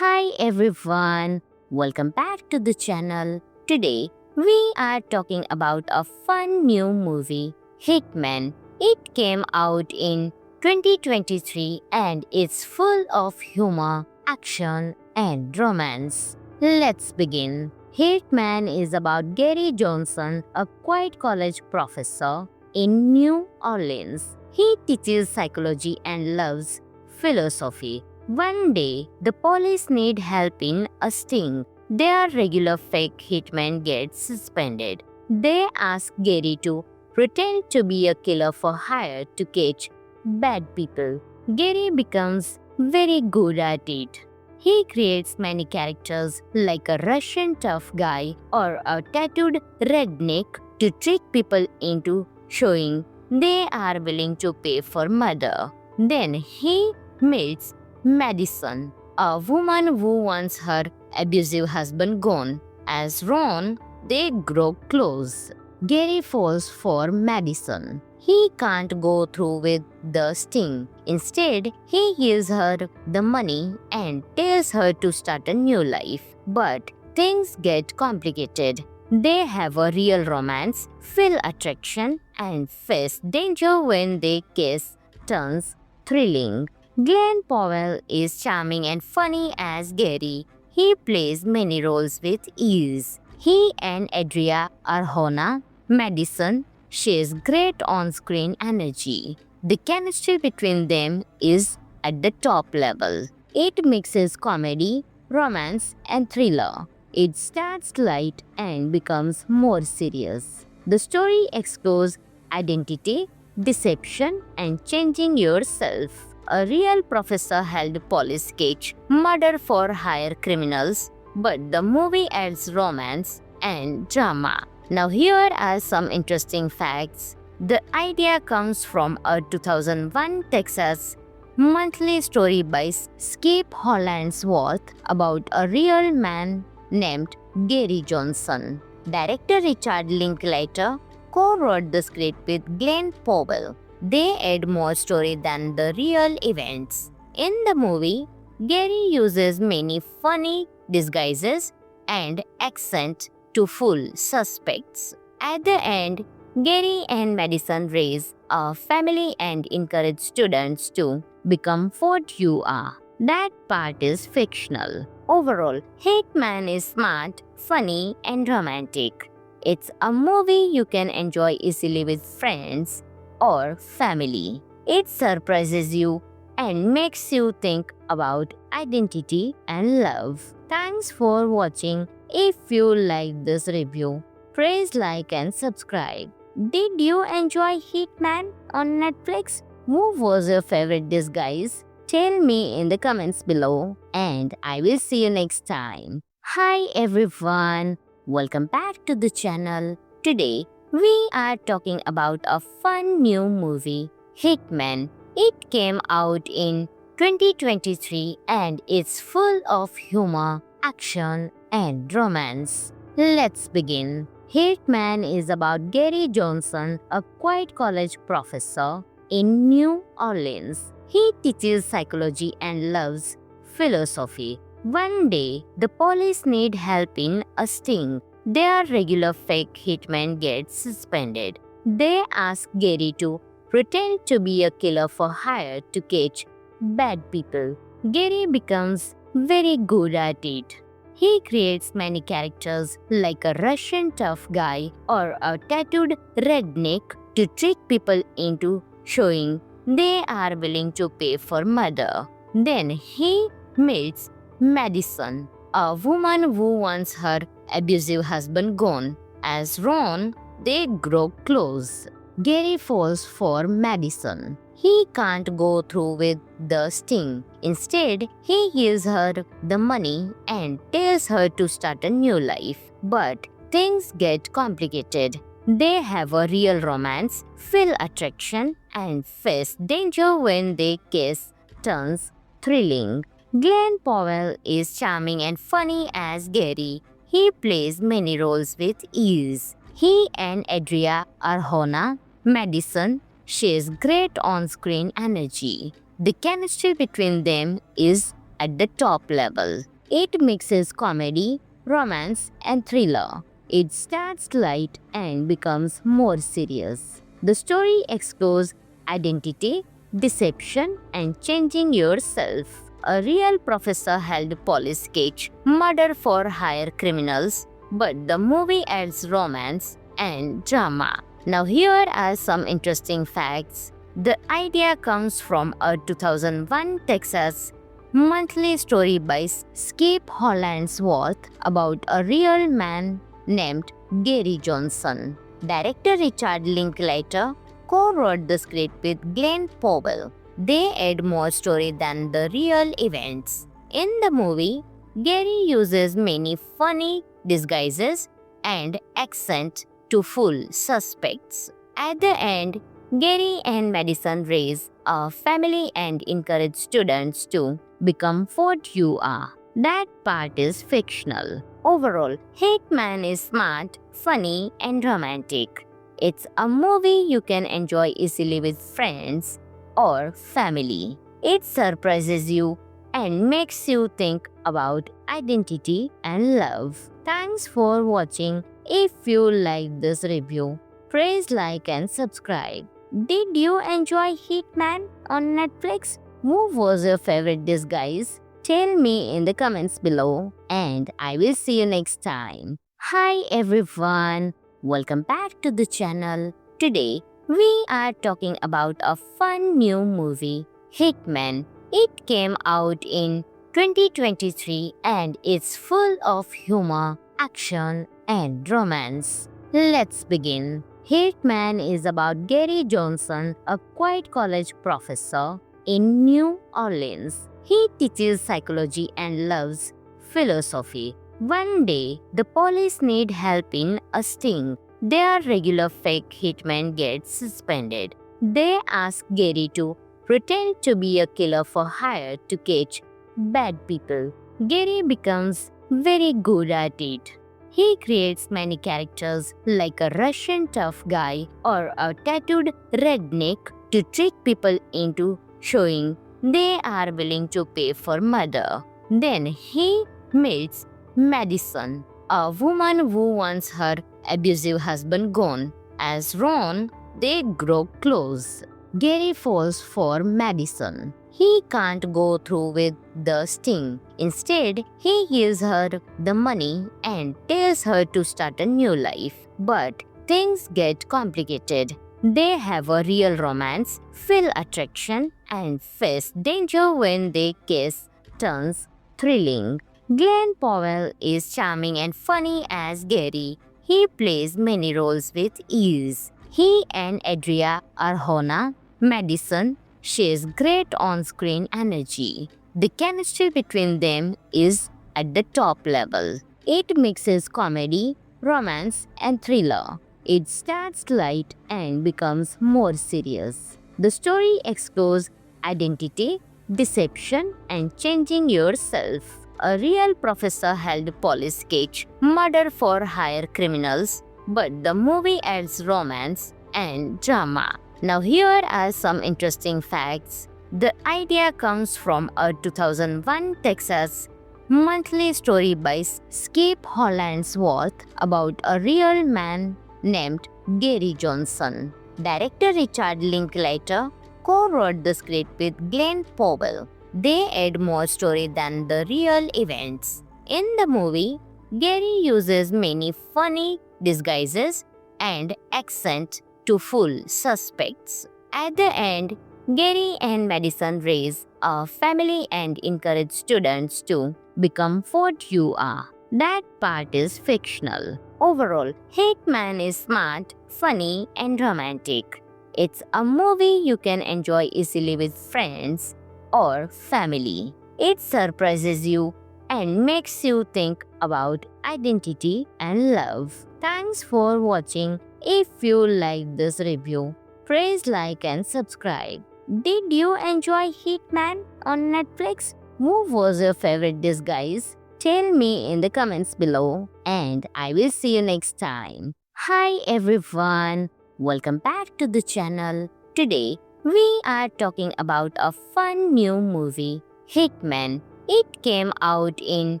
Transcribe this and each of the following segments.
Hi everyone, welcome back to the channel. Today we are talking about a fun new movie, Hitman. It came out in 2023 and it's full of humor, action, and romance. Let's begin. Hitman is about Gary Johnson, a quiet college professor in New Orleans. He teaches psychology and loves philosophy. One day, the police need help in a sting. Their regular fake hitman gets suspended. They ask Gary to pretend to be a killer for hire to catch bad people. Gary becomes very good at it. He creates many characters like a Russian tough guy or a tattooed redneck to trick people into showing they are willing to pay for murder. Then he meets Madison, a woman who wants her abusive husband gone. As Ron, they grow close. Gary falls for Madison. He can't go through with the sting. Instead, he gives her the money and tells her to start a new life. But things get complicated. They have a real romance, feel attraction, and face danger when their case turns thrilling. Glenn Powell is charming and funny as Gary. He plays many roles with ease. He and Adria Arjona, Madison, shares great on-screen energy. The chemistry between them is at the top level. It mixes comedy, romance, and thriller. It starts light and becomes more serious. The story explores identity, deception, and changing yourself. A real professor held police catch murder for hire criminals, but the movie adds romance and drama. Now here are some interesting facts. The idea comes from a 2001 Texas monthly story by Skip Hollandsworth about a real man named Gary Johnson. Director Richard Linklater co-wrote the script with Glenn Powell. They add more story than the real events. In the movie, Gary uses many funny disguises and accent to fool suspects. At the end, Gary and Madison raise a family and encourage students to become what you are. That part is fictional. Overall, Hitman is smart, funny, and romantic. It's a movie you can enjoy easily with friends or family. It surprises you and makes you think about identity and love. Thanks for watching. If you like this review, please like and subscribe. Did you enjoy Hitman on Netflix? Who was your favorite disguise? Tell me in the comments below and I will see you next time. Hi everyone, welcome back to the channel. Today we are talking about a fun new movie, Hitman. It came out in 2023 and it's full of humor, action, and romance. Let's begin. Hitman is about Gary Johnson, a quiet college professor in New Orleans. He teaches psychology and loves philosophy. One day, the police need help in a sting. Their regular fake hitman gets suspended. They ask Gary to pretend to be a killer for hire to catch bad people. Gary becomes very good at it. He creates many characters like a Russian tough guy or a tattooed redneck to trick people into showing they are willing to pay for murder. Then he meets Madison, a woman who wants her abusive husband gone. As Ron, they grow close. Gary falls for Madison. He can't go through with the sting. Instead, he gives her the money and tells her to start a new life. But things get complicated. They have a real romance, feel attraction, and face danger when their case turns thrilling. Glenn Powell is charming and funny as Gary. He plays many roles with ease. He and Adria Arjona, Madison, shares great on-screen energy. The chemistry between them is at the top level. It mixes comedy, romance, and thriller. It starts light and becomes more serious. The story explores identity, deception, and changing yourself. A real professor helped police catch murder for hire criminals, but the movie adds romance and drama. Now, here are some interesting facts. The idea comes from a 2001 Texas monthly story by Skip Hollandsworth about a real man named Gary Johnson. Director Richard Linklater co-wrote the script with Glenn Powell. They add more story than the real events. In the movie, Gary uses many funny disguises and accent to fool suspects. At the end, Gary and Madison raise a family and encourage students to become what you are. That part is fictional. Overall, Hitman is smart, funny, and romantic. It's a movie you can enjoy easily with friends or family. It surprises you and makes you think about identity and love. Thanks for watching. If you like this review, please like and subscribe. Did you enjoy Hitman on Netflix? Who was your favorite disguise? Tell me in the comments below and I will see you next time. Hi everyone, welcome back to the channel. Today we are talking about a fun new movie, Hitman. It came out in 2023 and it's full of humor, action and romance. Let's begin. Hitman is about Gary Johnson, a quiet college professor in New Orleans. He teaches psychology and loves philosophy. One day, the police need help in a sting. Their regular fake hitman gets suspended. They ask Gary to pretend to be a killer for hire to catch bad people. Gary becomes very good at it. He creates many characters like a Russian tough guy or a tattooed redneck to trick people into showing they are willing to pay for murder. Then he meets Madison, a woman who wants her abusive husband gone. As Ron, they grow close. Gary falls for Madison. He can't go through with the sting. Instead, he gives her the money and tells her to start a new life. But things get complicated. They have a real romance, feel attraction, and face danger when their case turns thrilling. Glenn Powell is charming and funny as Gary. He plays many roles with ease. He and Adria Arjona, Madison, shares great on-screen energy. The chemistry between them is at the top level. It mixes comedy, romance, and thriller. It starts light and becomes more serious. The story explores identity, deception, and changing yourself. A real professor helped police catch murder for hire criminals, but the movie adds romance and drama. Now, here are some interesting facts. The idea comes from a 2001 Texas monthly story by Skip Hollandsworth about a real man named Gary Johnson. Director Richard Linklater co-wrote the script with Glenn Powell. They add more story than the real events. In the movie, Gary uses many funny disguises and accent to fool suspects. At the end, Gary and Madison raise a family and encourage students to become what you are. That part is fictional. Overall, Hitman is smart, funny, and romantic. It's a movie you can enjoy easily with friends or family. It surprises you and makes you think about identity and love. Thanks for watching. If you like this review, please like and subscribe. Did you enjoy Hitman on Netflix? Who was your favorite disguise? Tell me in the comments below and I will see you next time. Hi everyone, welcome back to the channel. Today we are talking about a fun new movie, Hitman. It came out in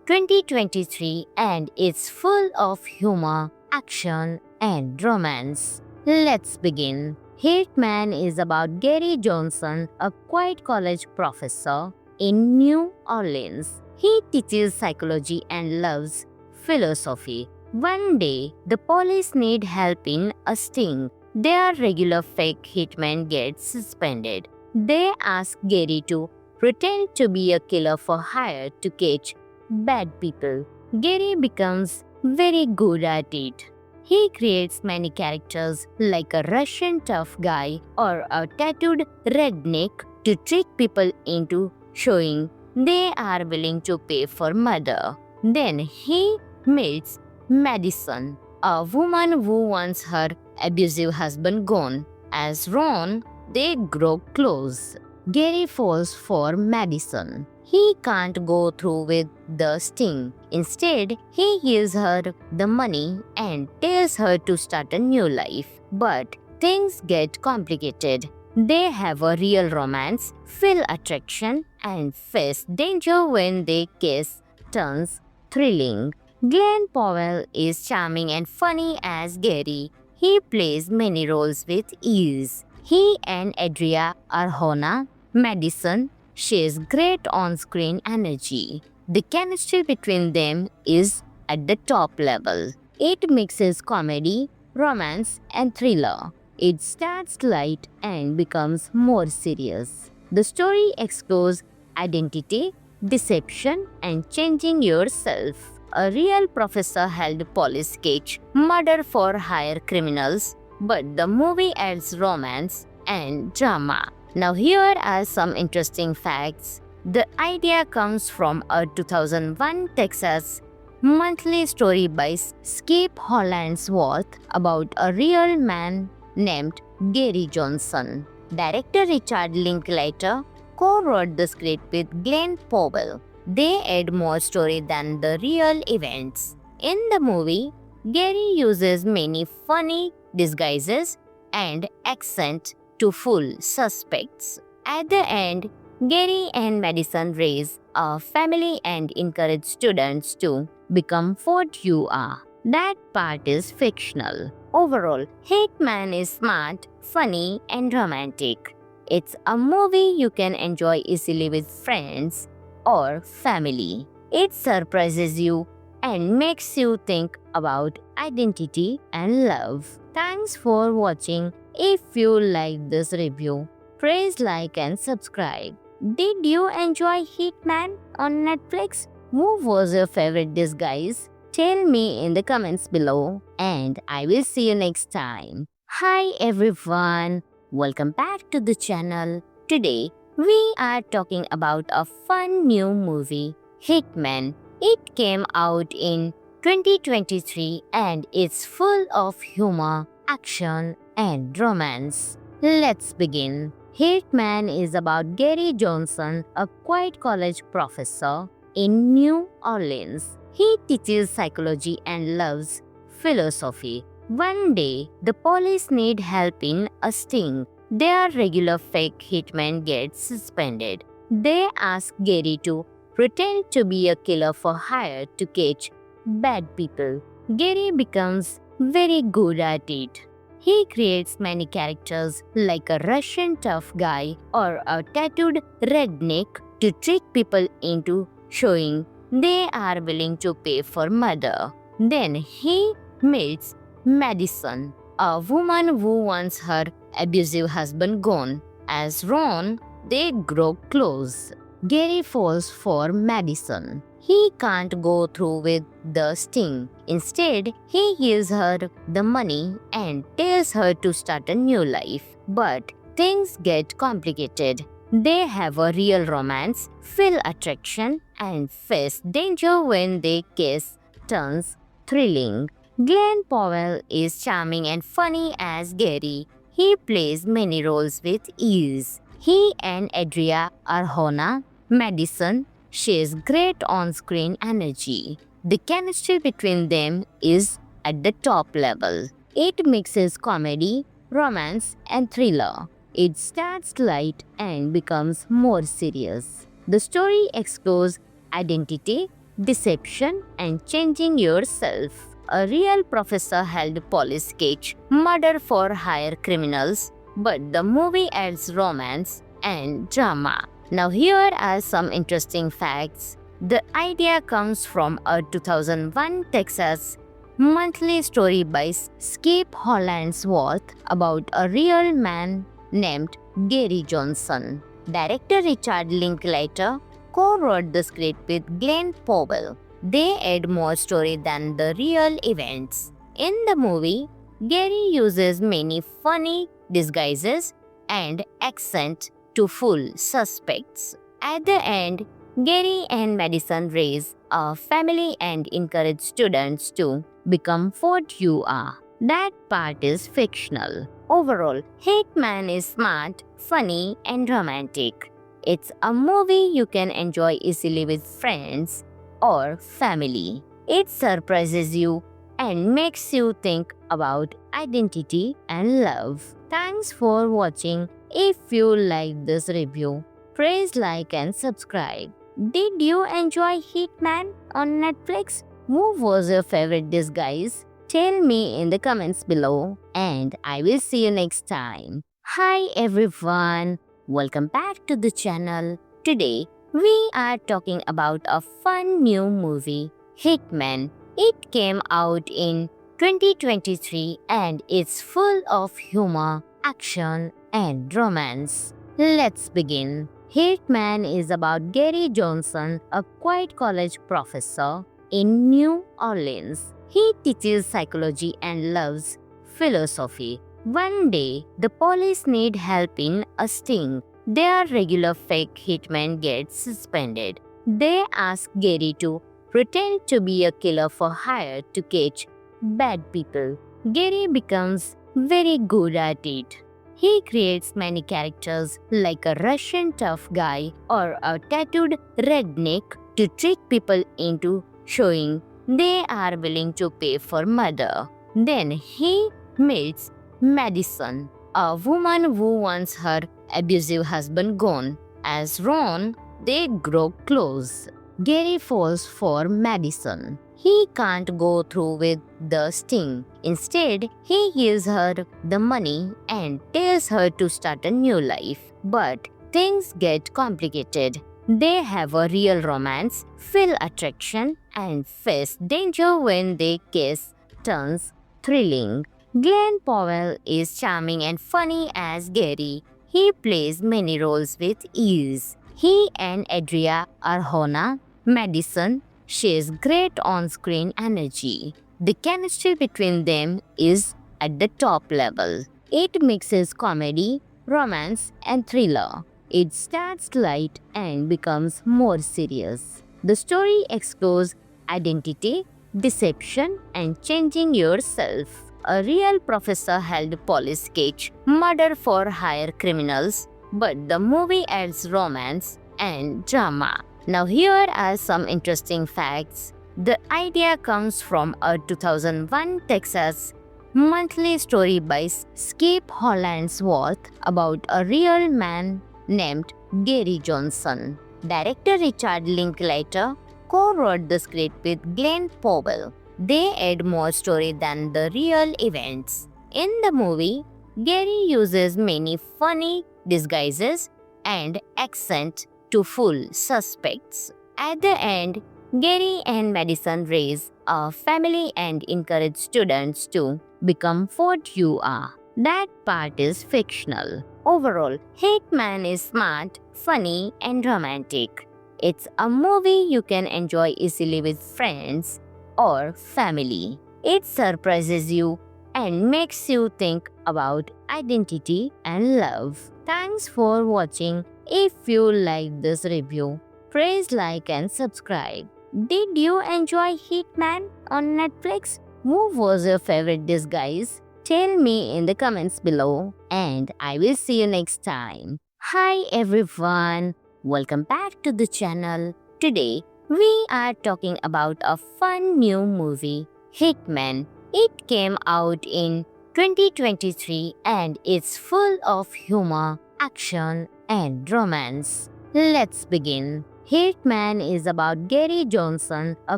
2023 and it's full of humor, action, and romance. Let's begin. Hitman is about Gary Johnson, a quiet college professor in New Orleans. He teaches psychology and loves philosophy. One day, the police need help in a sting. Their regular fake hitman gets suspended. They ask Gary to pretend to be a killer for hire to catch bad people. Gary becomes very good at it. He creates many characters like a Russian tough guy or a tattooed redneck to trick people into showing they are willing to pay for murder. Then he meets Madison, a woman who wants her abusive husband gone. As Ron, they grow close. Gary falls for Madison. He can't go through with the sting. Instead, he gives her the money and tells her to start a new life. But things get complicated. They have a real romance, feel attraction, and face danger when their kiss turns thrilling. Glenn Powell is charming and funny as Gary. He plays many roles with ease. He and Adria Arjona, Madison, shares great on-screen energy. The chemistry between them is at the top level. It mixes comedy, romance, and thriller. It starts light and becomes more serious. The story explores identity, deception, and changing yourself. A real professor helped police catch murder for hire criminals, but the movie adds romance and drama. Now here are some interesting facts. The idea comes from a 2001 Texas monthly story by Skip Hollandsworth about a real man named Gary Johnson. Director Richard Linklater co-wrote the script with Glenn Powell. They add more story than the real events. In the movie, Gary uses many funny disguises and accent to fool suspects. At the end, Gary and Madison raise a family and encourage students to become what you are. That part is fictional. Overall, Hitman is smart, funny, and romantic. It's a movie you can enjoy easily with friends or family. It surprises you and makes you think about identity and love. Thanks for watching. If you liked this review, please like and subscribe. Did you enjoy Hitman on Netflix? Who was your favorite disguise? Tell me in the comments below and I will see you next time. Hi everyone, welcome back to the channel. Today we are talking about a fun new movie, Hitman. It came out in 2023 and it's full of humor, action, and romance. Let's begin. Hitman is about Gary Johnson, a quiet college professor in New Orleans. He teaches psychology and loves philosophy. One day, the police need help in a sting. Their regular fake hitman gets suspended. They ask Gary to pretend to be a killer for hire to catch bad people. Gary becomes very good at it. He creates many characters like a Russian tough guy or a tattooed redneck to trick people into showing they are willing to pay for murder. Then he meets Madison, a woman who wants her abusive husband gone. As Ron, they grow close. Gary falls for Madison. He can't go through with the sting. Instead, he gives her the money and tells her to start a new life. But things get complicated. They have a real romance, feel attraction, and face danger when their kiss turns thrilling. Glenn Powell is charming and funny as Gary. He plays many roles with ease. He and Adria Arjona, Madison, shares great on-screen energy. The chemistry between them is at the top level. It mixes comedy, romance, and thriller. It starts light and becomes more serious. The story explores identity, deception, and changing yourself. A real professor helped police catch murder for hire criminals, but the movie adds romance and drama. Now, here are some interesting facts. The idea comes from a 2001 Texas monthly story by Skip Hollandsworth about a real man named Gary Johnson. Director Richard Linklater co-wrote the script with Glenn Powell. They add more story than the real events. In the movie, Gary uses many funny disguises and accent to fool suspects. At the end, Gary and Madison raise a family and encourage students to become what you are. That part is fictional. Overall, Hickman is smart, funny, and romantic. It's a movie you can enjoy easily with friends or family. It surprises you and makes you think about identity and love. Thanks for watching. If you liked this review, please like and subscribe. Did you enjoy Hitman on Netflix? Who was your favorite disguise? Tell me in the comments below and I will see you next time. Hi everyone, welcome back to the channel. Today we are talking about a fun new movie, Hitman. It came out in 2023 and it's full of humor, action and romance. Let's begin. Hitman is about Gary Johnson, a quiet college professor in New Orleans. He teaches psychology and loves philosophy. One day, the police need help in a sting. Their regular fake hitman gets suspended. They ask Gary to pretend to be a killer for hire to catch bad people. Gary becomes very good at it. He creates many characters like a Russian tough guy or a tattooed redneck to trick people into showing they are willing to pay for murder. Then he meets Madison, a woman who wants her abusive husband gone. As Ron, they grow close. Gary falls for Madison. He can't go through with the sting. Instead, he gives her the money and tells her to start a new life. But things get complicated. They have a real romance, feel attraction, and face danger when their case turns thrilling. Glenn Powell is charming and funny as Gary. He plays many roles with ease. He and Adria Arjona, Madison, shares great on-screen energy. The chemistry between them is at the top level. It mixes comedy, romance, and thriller. It starts light and becomes more serious. The story explores identity, deception, and changing yourself. A real professor helped police catch murder for hire criminals, but the movie adds romance and drama. Now, here are some interesting facts. The idea comes from a 2001 Texas monthly story by Skip Hollandsworth about a real man named Gary Johnson. Director Richard Linklater co-wrote the script with Glenn Powell. They add more story than the real events. In the movie, Gary uses many funny disguises and accent to fool suspects. At the end, Gary and Madison raise a family and encourage students to become what you are. That part is fictional. Overall, Hitman is smart, funny, and romantic. It's a movie you can enjoy easily with friends or family. It surprises you and makes you think about identity and love. Thanks for watching. If you liked this review, please like and subscribe. Did you enjoy Hitman on Netflix? Who was your favorite disguise? Tell me in the comments below and I will see you next time. Hi everyone, welcome back to the channel. Today we are talking about a fun new movie, Hitman. It came out in 2023 and it's full of humor, action and romance. Let's begin. Hitman is about Gary Johnson, a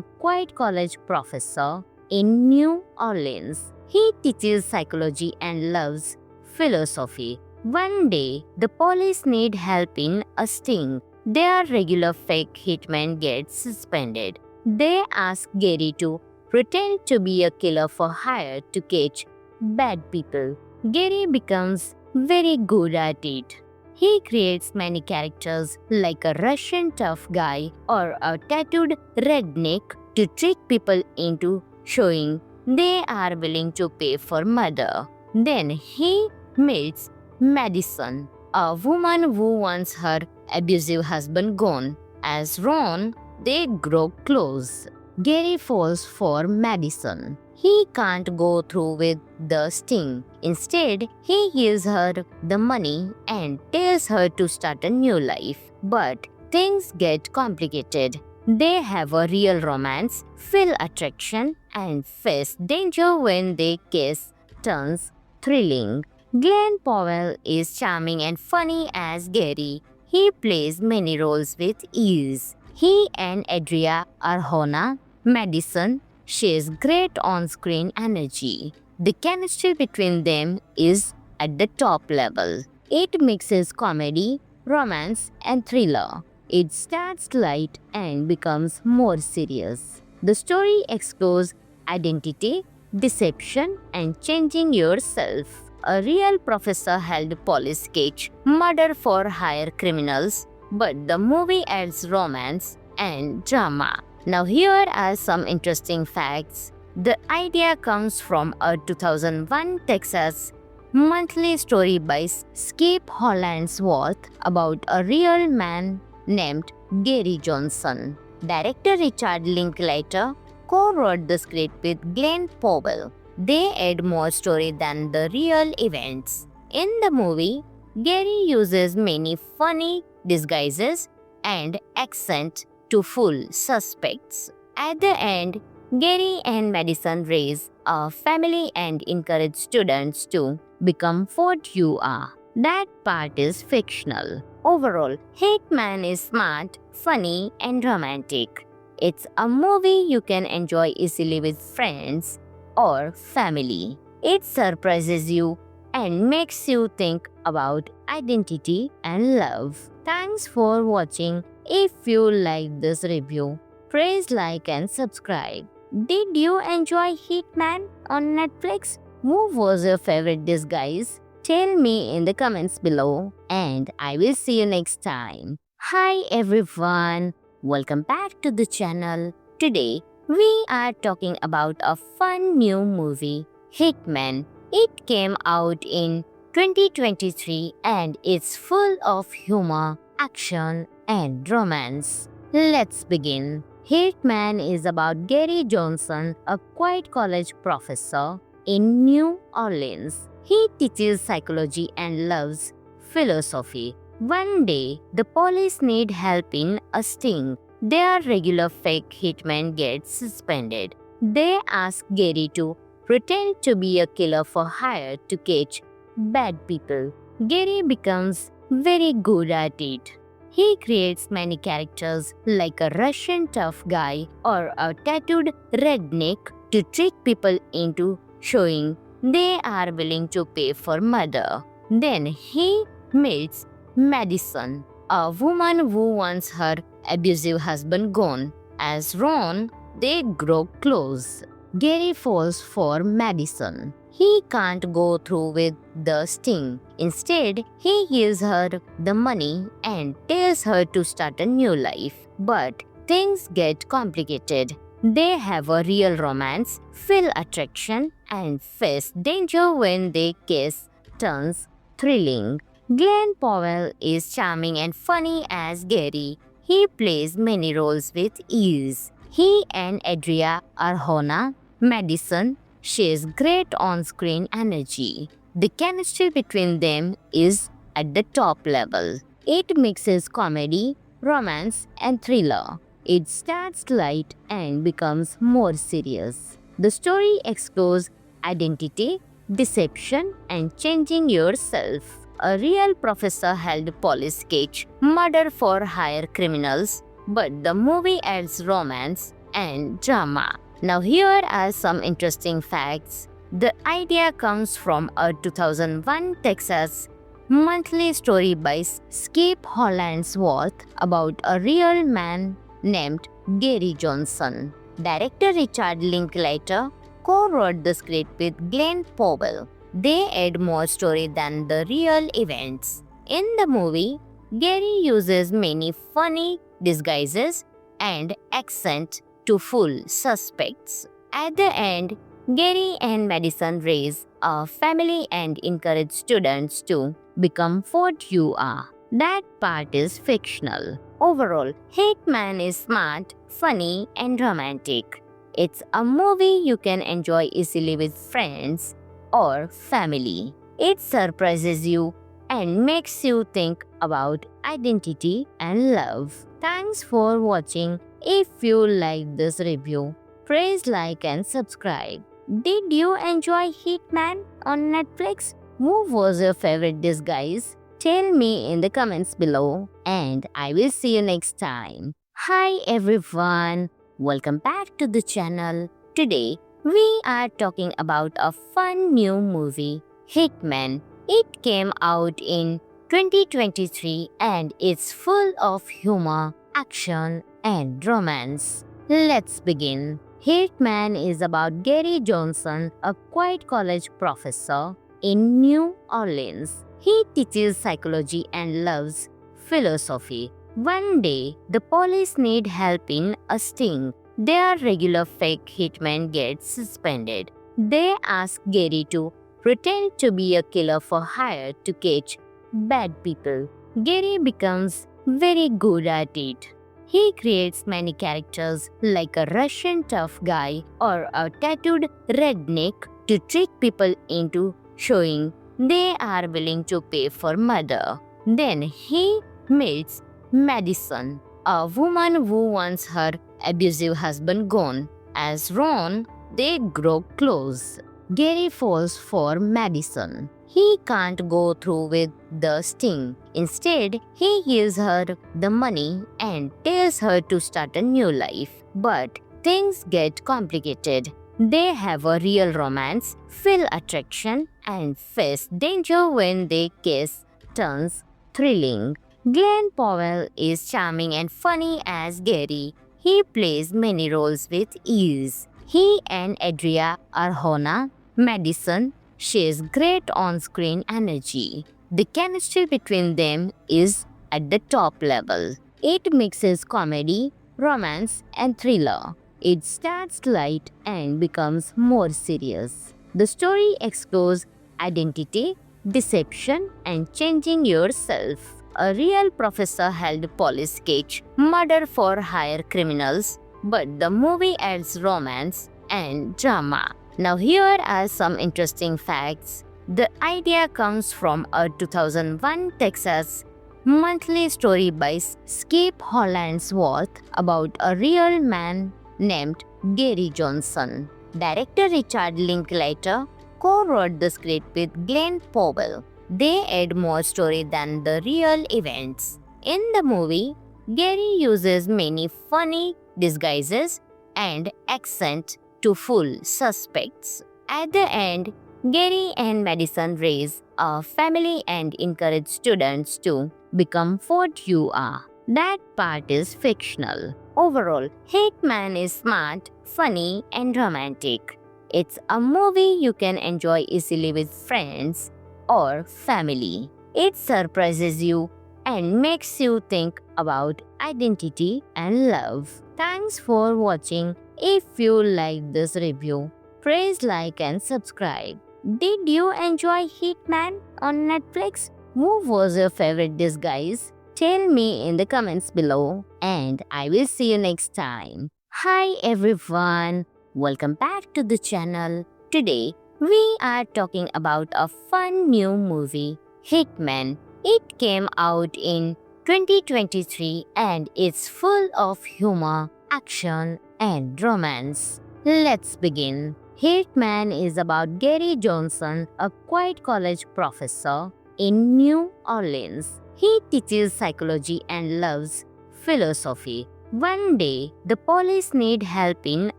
quiet college professor in New Orleans. He teaches psychology and loves philosophy. One day, the police need help in a sting. Their regular fake hitman gets suspended. They ask Gary to pretend to be a killer for hire to catch bad people. Gary becomes very good at it. He creates many characters like a Russian tough guy or a tattooed redneck to trick people into showing they are willing to pay for murder. Then he meets Madison, a woman who wants her abusive husband gone. As Ron, they grow close. Gary falls for Madison. He can't go through with the sting. Instead, he gives her the money and tells her to start a new life. But things get complicated. They have a real romance, feel attraction, and face danger when their kiss turns thrilling. Glenn Powell is charming and funny as Gary. He plays many roles with ease. He and Adria Arjona, Madison, shares great on-screen energy. The chemistry between them is at the top level. It mixes comedy, romance, and thriller. It starts light and becomes more serious. The story explores identity, deception, and changing yourself. A real professor helped police catch murder for hire criminals, but the movie adds romance and drama. Now here are some interesting facts. The idea comes from a 2001 Texas monthly story by Skip Hollandsworth about a real man named Gary Johnson. Director Richard Linklater co-wrote the script with Glenn Powell. They add more story than the real events. In the movie, Gary uses many funny disguises and accent to fool suspects. At the end, Gary and Madison raise a family and encourage students to become what you are. That part is fictional. Overall, Hitman is smart, funny, and romantic. It's a movie you can enjoy easily with friends or family. It surprises you and makes you think about identity and love. Thanks for watching. If you like this review, please like and subscribe. Did you enjoy Hitman on Netflix? Who was your favorite disguise? Tell me in the comments below and I will see you next time. Hi everyone, welcome back to the channel. Today we are talking about a fun new movie, Hitman. It came out in 2023 and it's full of humor, action, and romance. Let's begin. Hitman is about Gary Johnson, a quiet college professor in New Orleans. He teaches psychology and loves philosophy. One day, the police need help in a sting. Their regular fake hitman gets suspended. They ask Gary to pretend to be a killer for hire to catch bad people. Gary becomes very good at it. He creates many characters like a Russian tough guy or a tattooed redneck to trick people into showing they are willing to pay for murder. Then he meets Madison, a woman who wants her abusive husband gone. As Ron, they grow close. Gary falls for Madison. He can't go through with the sting. Instead, he gives her the money and tells her to start a new life. But things get complicated. They have a real romance, feel attraction, and face danger when their kiss turns thrilling. Glenn Powell is charming and funny as Gary. He plays many roles with ease. He and Adria Arjona, Madison, shares great on-screen energy. The chemistry between them is at the top level. It mixes comedy, romance, and thriller. It starts light and becomes more serious. The story explores identity, deception, and changing yourself. a real professor helped police catch murder for hire criminals, but the movie adds romance and drama. Now here are some interesting facts. The idea comes from a 2001 Texas monthly story by Skip Hollandsworth about a real man named Gary Johnson. Director Richard Linklater co-wrote the script with Glenn Powell. They add more story than the real events. In the movie, Gary uses many funny disguises and accent to fool suspects. At the end, Gary and Madison raise a family and encourage students to become what you are. That part is fictional. Overall, Hitman is smart, funny, and romantic. It's a movie you can enjoy easily with friends or family. It surprises you and makes you think about identity and love. Thanks for watching. If you like this review, please like and subscribe. Did you enjoy Hitman on Netflix? Who was your favorite disguise? Tell me in the comments below, and I will see you next time. Hi everyone, welcome back to the channel. Today we are talking about a fun new movie, Hitman. It came out in 2023 and it's full of humor, action, and romance. Let's begin. Hitman is about Gary Johnson, a quiet college professor in New Orleans. He teaches psychology and loves philosophy. One day, the police need help in a sting. Their regular fake hitman gets suspended. They ask Gary to pretend to be a killer for hire to catch bad people. Gary becomes very good at it. He creates many characters like a Russian tough guy or a tattooed redneck to trick people into showing they are willing to pay for murder. Then he meets Madison, a woman who wants her abusive husband gone. As Ron, they grow close. Gary falls for Madison. He can't go through with the sting. Instead, he gives her the money and tells her to start a new life. But things get complicated. They have a real romance, feel attraction, and face danger when their case turns thrilling. Glenn Powell is charming and funny as Gary. He plays many roles with ease. He and Adria Arjona, Madison, shares great on-screen energy. The chemistry between them is at the top level. It mixes comedy, romance, and thriller. It starts light and becomes more serious. The story explores identity, deception, and changing yourself. A real professor helped police catch murder for hire criminals, but the movie adds romance and drama. Now here are some interesting facts. The idea comes from a 2001 Texas monthly story by Skip Hollandsworth about a real man named Gary Johnson. Director Richard Linklater co-wrote the script with Glenn Powell. They add more story than the real events. In the movie, Gary uses many funny disguises and accent to fool suspects. At the end, Gary and Madison raise a family and encourage students to become what you are. That part is fictional. Overall, Hitman is smart, funny, and romantic. It's a movie you can enjoy easily with friends or family. It surprises you and makes you think about identity and love. Thanks for watching. If you like this review, please like and subscribe. Did you enjoy Hitman on Netflix? Who was your favorite disguise? Tell me in the comments below, and I will see you next time. Hi everyone, welcome back to the channel. Today we are talking about a fun new movie, Hitman. It came out in 2023 and it's full of humor, action, and romance. Let's begin. Hitman is about Gary Johnson, a quiet college professor in New Orleans. He teaches psychology and loves philosophy. One day, the police need help in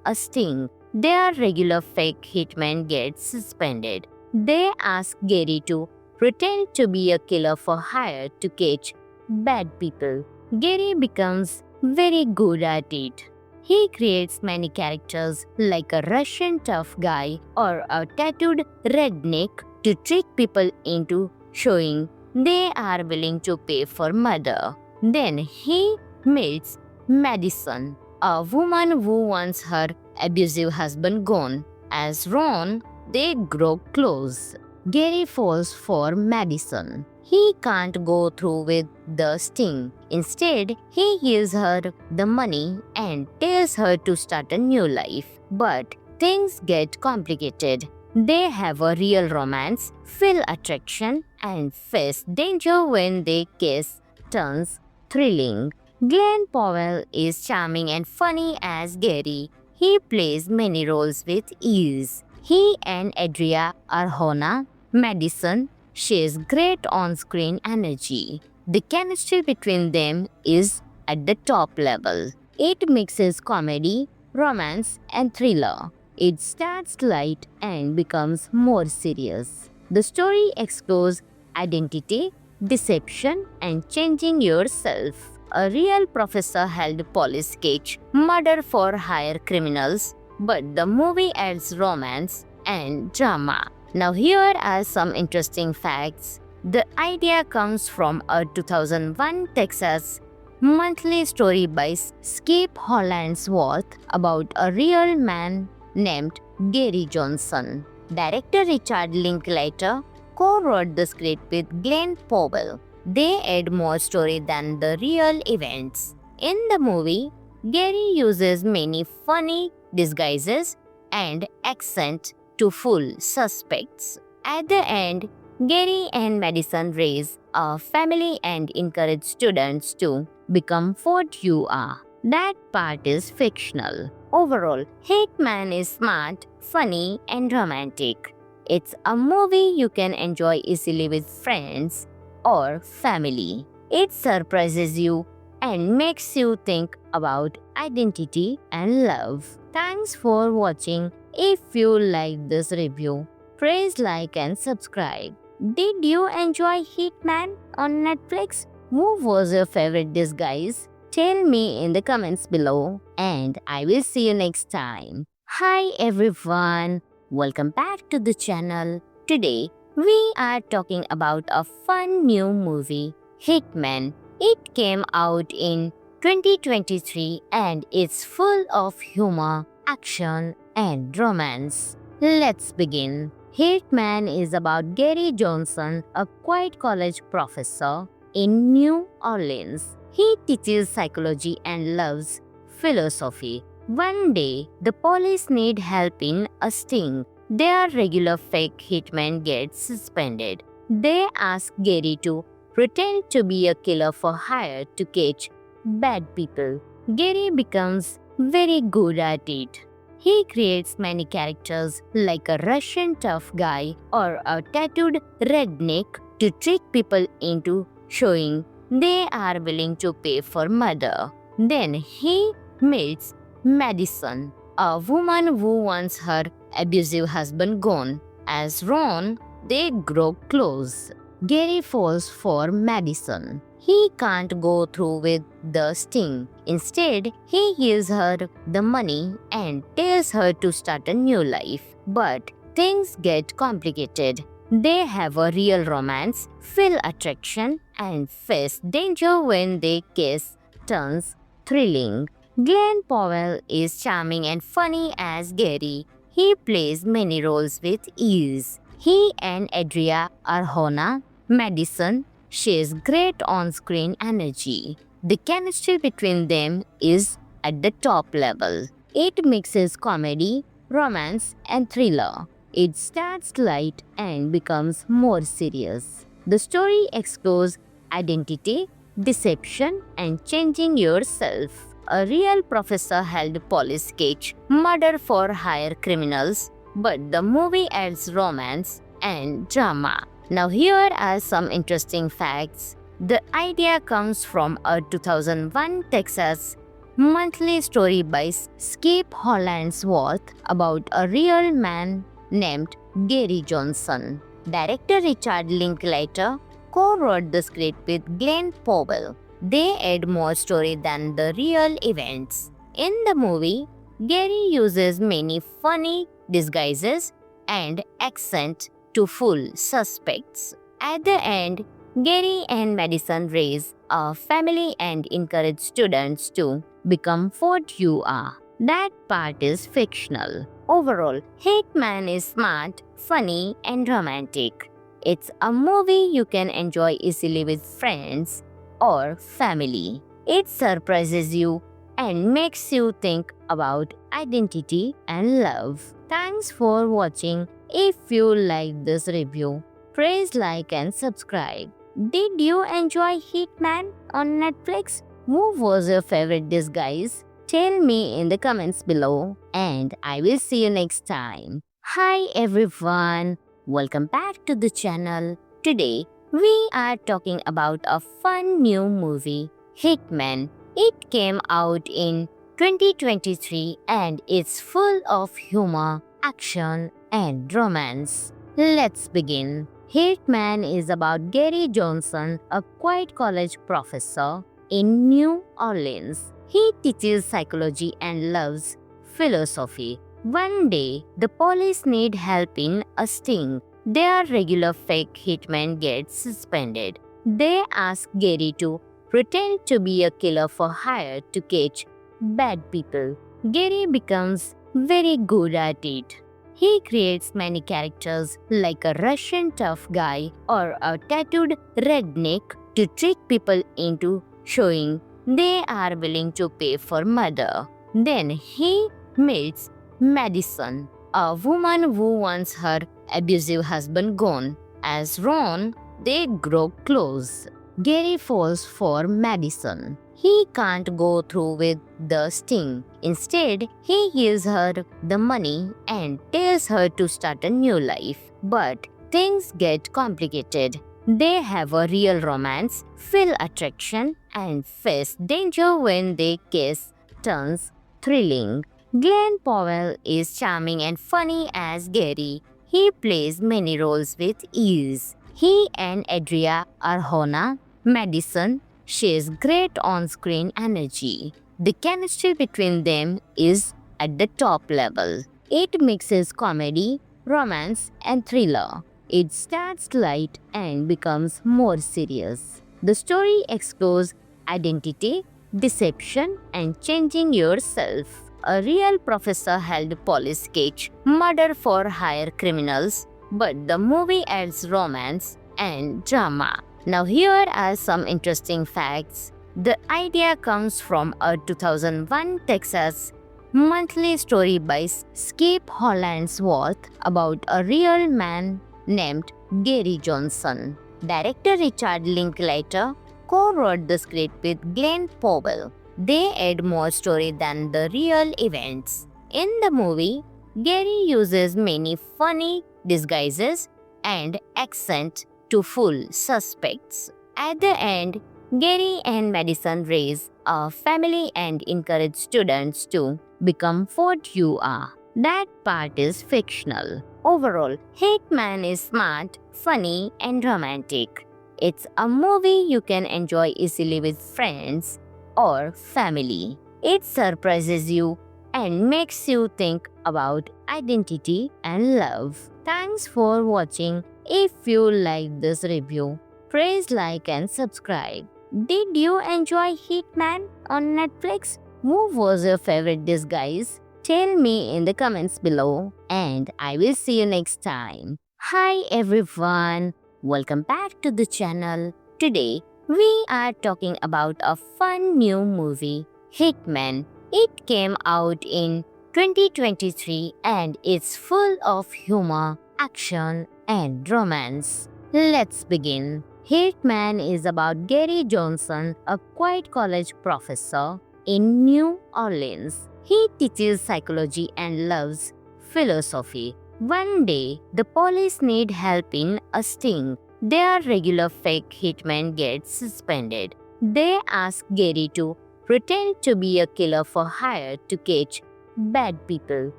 a sting. Their regular fake hitman gets suspended. They ask Gary to pretend to be a killer for hire to catch bad people. Gary becomes very good at it. He creates many characters like a Russian tough guy or a tattooed redneck to trick people into showing they are willing to pay for murder. Then he meets Madison, a woman who wants her abusive husband gone. As Ron, they grow close. Gary falls for Madison. He can't go through with the sting. Instead, he gives her the money and tells her to start a new life. But things get complicated. They have a real romance, feel attraction, and face danger when their kiss turns thrilling. Glenn Powell is charming and funny as Gary. He plays many roles with ease. He and Adria Arjona, Madison, shares great on-screen energy. The chemistry between them is at the top level. It mixes comedy, romance, and thriller. It starts light and becomes more serious. The story explores identity, deception, and changing yourself. A real professor helped police catch murder for hire criminals, but the movie adds romance and drama. Now here are some interesting facts. The idea comes from a 2001 Texas monthly story by Skip Hollandsworth about a real man named Gary Johnson. Director Richard Linklater co-wrote the script with Glenn Powell. They add more story than the real events. In the movie, Gary uses many funny disguises and accent to fool suspects. At the end, Gary and Madison raise a family and encourage students to become what you are. That part is fictional. Overall, Hickman is smart, funny, and romantic. It's a movie you can enjoy easily with friends or family. It surprises you and makes you think about identity and love. Thanks for watching. If you liked this review, please like and subscribe. Did you enjoy Hitman on Netflix? Who was your favorite disguise? Tell me in the comments below and I will see you next time. Hi everyone, welcome back to the channel. Today we are talking about a fun new movie, Hitman. It came out in 2023 and it's full of humor, action, and romance. Let's begin. Hitman is about Gary Johnson, a quiet college professor in New Orleans. He teaches psychology and loves philosophy. One day, the police need help in a sting. Their regular fake hitman gets suspended. They ask Gary to pretend to be a killer for hire to catch bad people. Gary becomes very good at it. He creates many characters like a Russian tough guy or a tattooed redneck to trick people into showing they are willing to pay for murder. Then he meets Madison, a woman who wants her abusive husband gone. As Ron, they grow close. Gary falls for Madison. He can't go through with the sting. Instead, he gives her the money and tells her to start a new life. But things get complicated. They have a real romance, feel attraction, and face danger when their kiss turns thrilling. Glenn Powell is charming and funny as Gary. He plays many roles with ease. He and Adria Arjona, Madison, shares great on-screen energy. The chemistry between them is at the top level. It mixes comedy, romance, and thriller. It starts light and becomes more serious. The story explores identity, deception, and changing yourself. A real professor helped police catch murder for hire criminals, but the movie adds romance and drama. Now, here are some interesting facts. The idea comes from a 2001 Texas monthly story by Skip Hollandsworth about a real man named Gary Johnson. Director Richard Linklater co-wrote the script with Glenn Powell. They add more story than the real events. In the movie, Gary uses many funny disguises and accent to fool suspects. At the end, Gary and Madison raise a family and encourage students to become what you are. That part is fictional. Overall, Hitman is smart, funny, and romantic. It's a movie you can enjoy easily with friends or family. It surprises you and makes you think about identity and love. Thanks for watching. If you like this review, please like and subscribe. Did you enjoy Hitman on Netflix? Who was your favorite disguise? Tell me in the comments below and I will see you next time. Hi everyone, welcome back to the channel. Today we are talking about a fun new movie, Hitman. It came out in 2023 and it's full of humor, action and romance. Let's begin. Hitman is about Gary Johnson, a quiet college professor in New Orleans. He teaches psychology and loves philosophy. One day, the police need help in a sting. Their regular fake hitman gets suspended. They ask Gary to pretend to be a killer for hire to catch bad people. Gary becomes very good at it. He creates many characters like a Russian tough guy or a tattooed redneck to trick people into showing they are willing to pay for murder. Then he meets Madison, a woman who wants her abusive husband gone. As Ron, they grow close. Gary falls for Madison. He can't go through with the sting. Instead, he gives her the money and tells her to start a new life. But things get complicated. They have a real romance, feel attraction, and face danger when their case turns thrilling. Glenn Powell is charming and funny as Gary. He plays many roles with ease. He and Adria Arjona, Madison, shares great on-screen energy. The chemistry between them is at the top level. It mixes comedy, romance, and thriller. It starts light and becomes more serious. The story explores identity, deception, and changing yourself. A real professor helped police catch murder for hire criminals, but the movie adds romance and drama. Now here are some interesting facts. The idea comes from a 2001 Texas monthly story by Skip Hollandsworth about a real man named Gary Johnson. Director Richard Linklater co-wrote the script with Glenn Powell. They add more story than the real events. In the movie, Gary uses many funny disguises and accent to fool suspects. At the end, Gary and Madison raise a family and encourage students to become what you are. That part is fictional. Overall, Hitman is smart, funny, and romantic. It's a movie you can enjoy easily with friends or family. It surprises you and makes you think about identity and love. Thanks for watching. If you like this review, please like and subscribe. Did you enjoy Hitman on Netflix? Who was your favorite disguise? Tell me in the comments below and I will see you next time. Hi everyone, welcome back to the channel. Today we are talking about a fun new movie, Hitman. It came out in 2023 and it's full of humor, action and romance. Let's begin. Hitman is about Gary Johnson, a quiet college professor in New Orleans. He teaches psychology and loves philosophy. One day, the police need help in a sting. Their regular fake hitman gets suspended. They ask Gary to pretend to be a killer for hire to catch bad people.